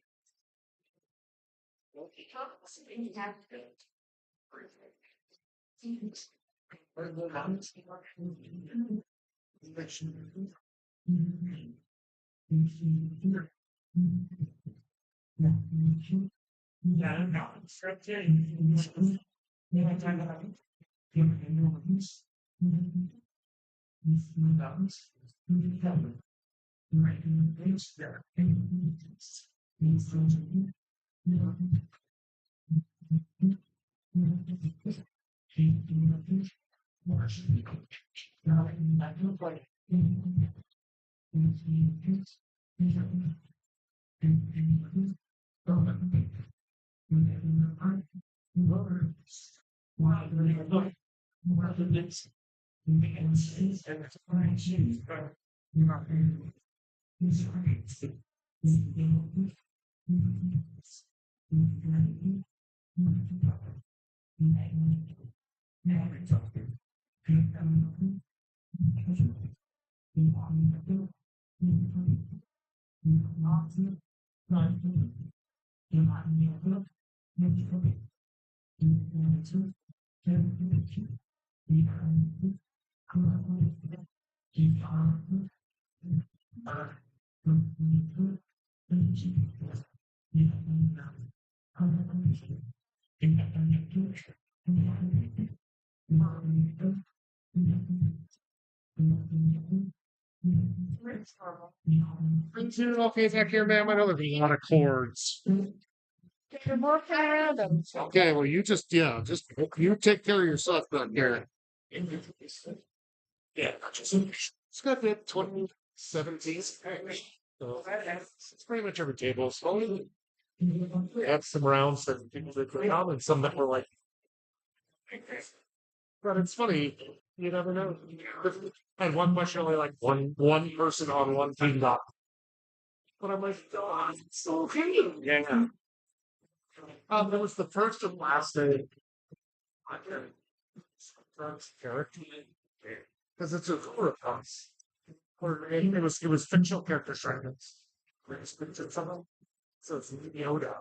Okay, back here, ma'am. I know there's a lot of chords. You're working around them. Okay, well, you just you take care of yourself back there. Yeah, It's got that 2017. So it's pretty much every table. So we had some rounds that people did great on, and some that were like. But it's funny, you never know. I had one question, only like one person on one team got. But I'm like, oh, it's so good. yeah. It was the first and last day. Character. Because it's a horror class. It was fictional character strengths. So it's Yoda.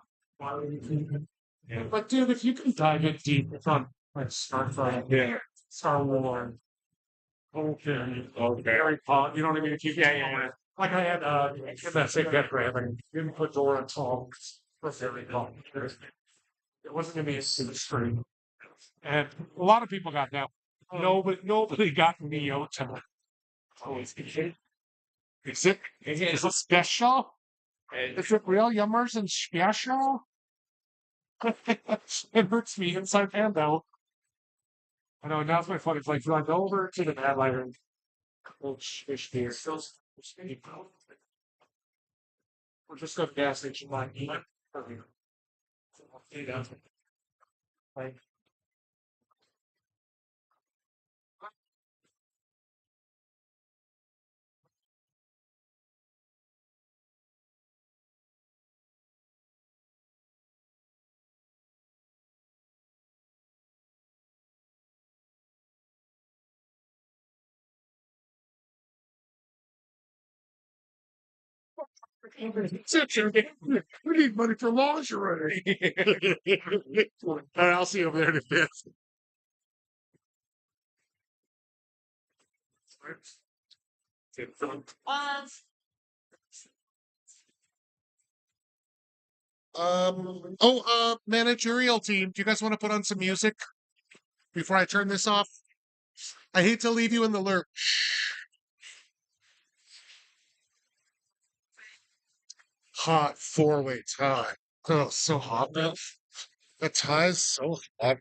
Yeah. But dude, if you can dive in deep, it's on like Star Trek, Yeah. Star Wars, Okay. Harry Potter. You know what I mean? If you Yeah. like I had that same get grabbing, didn't put Dora and Tom for Harry Potter. It wasn't gonna be a super stream. And a lot of people got that. Nobody got Neo tonight. Oh, is it? Is it special? Is it real yummers and special? It hurts me inside and out. I know, now's my fun. It's like, run over to the mad lighter and fish beer. We're just going to gas station line. Like, we need money for lingerie. All right, I'll see you over there in a bit. Managerial team. Do you guys want to put on some music before I turn this off? I hate to leave you in the lurch. Hot 4-way tie. Oh, so hot, man. The tie is so hot.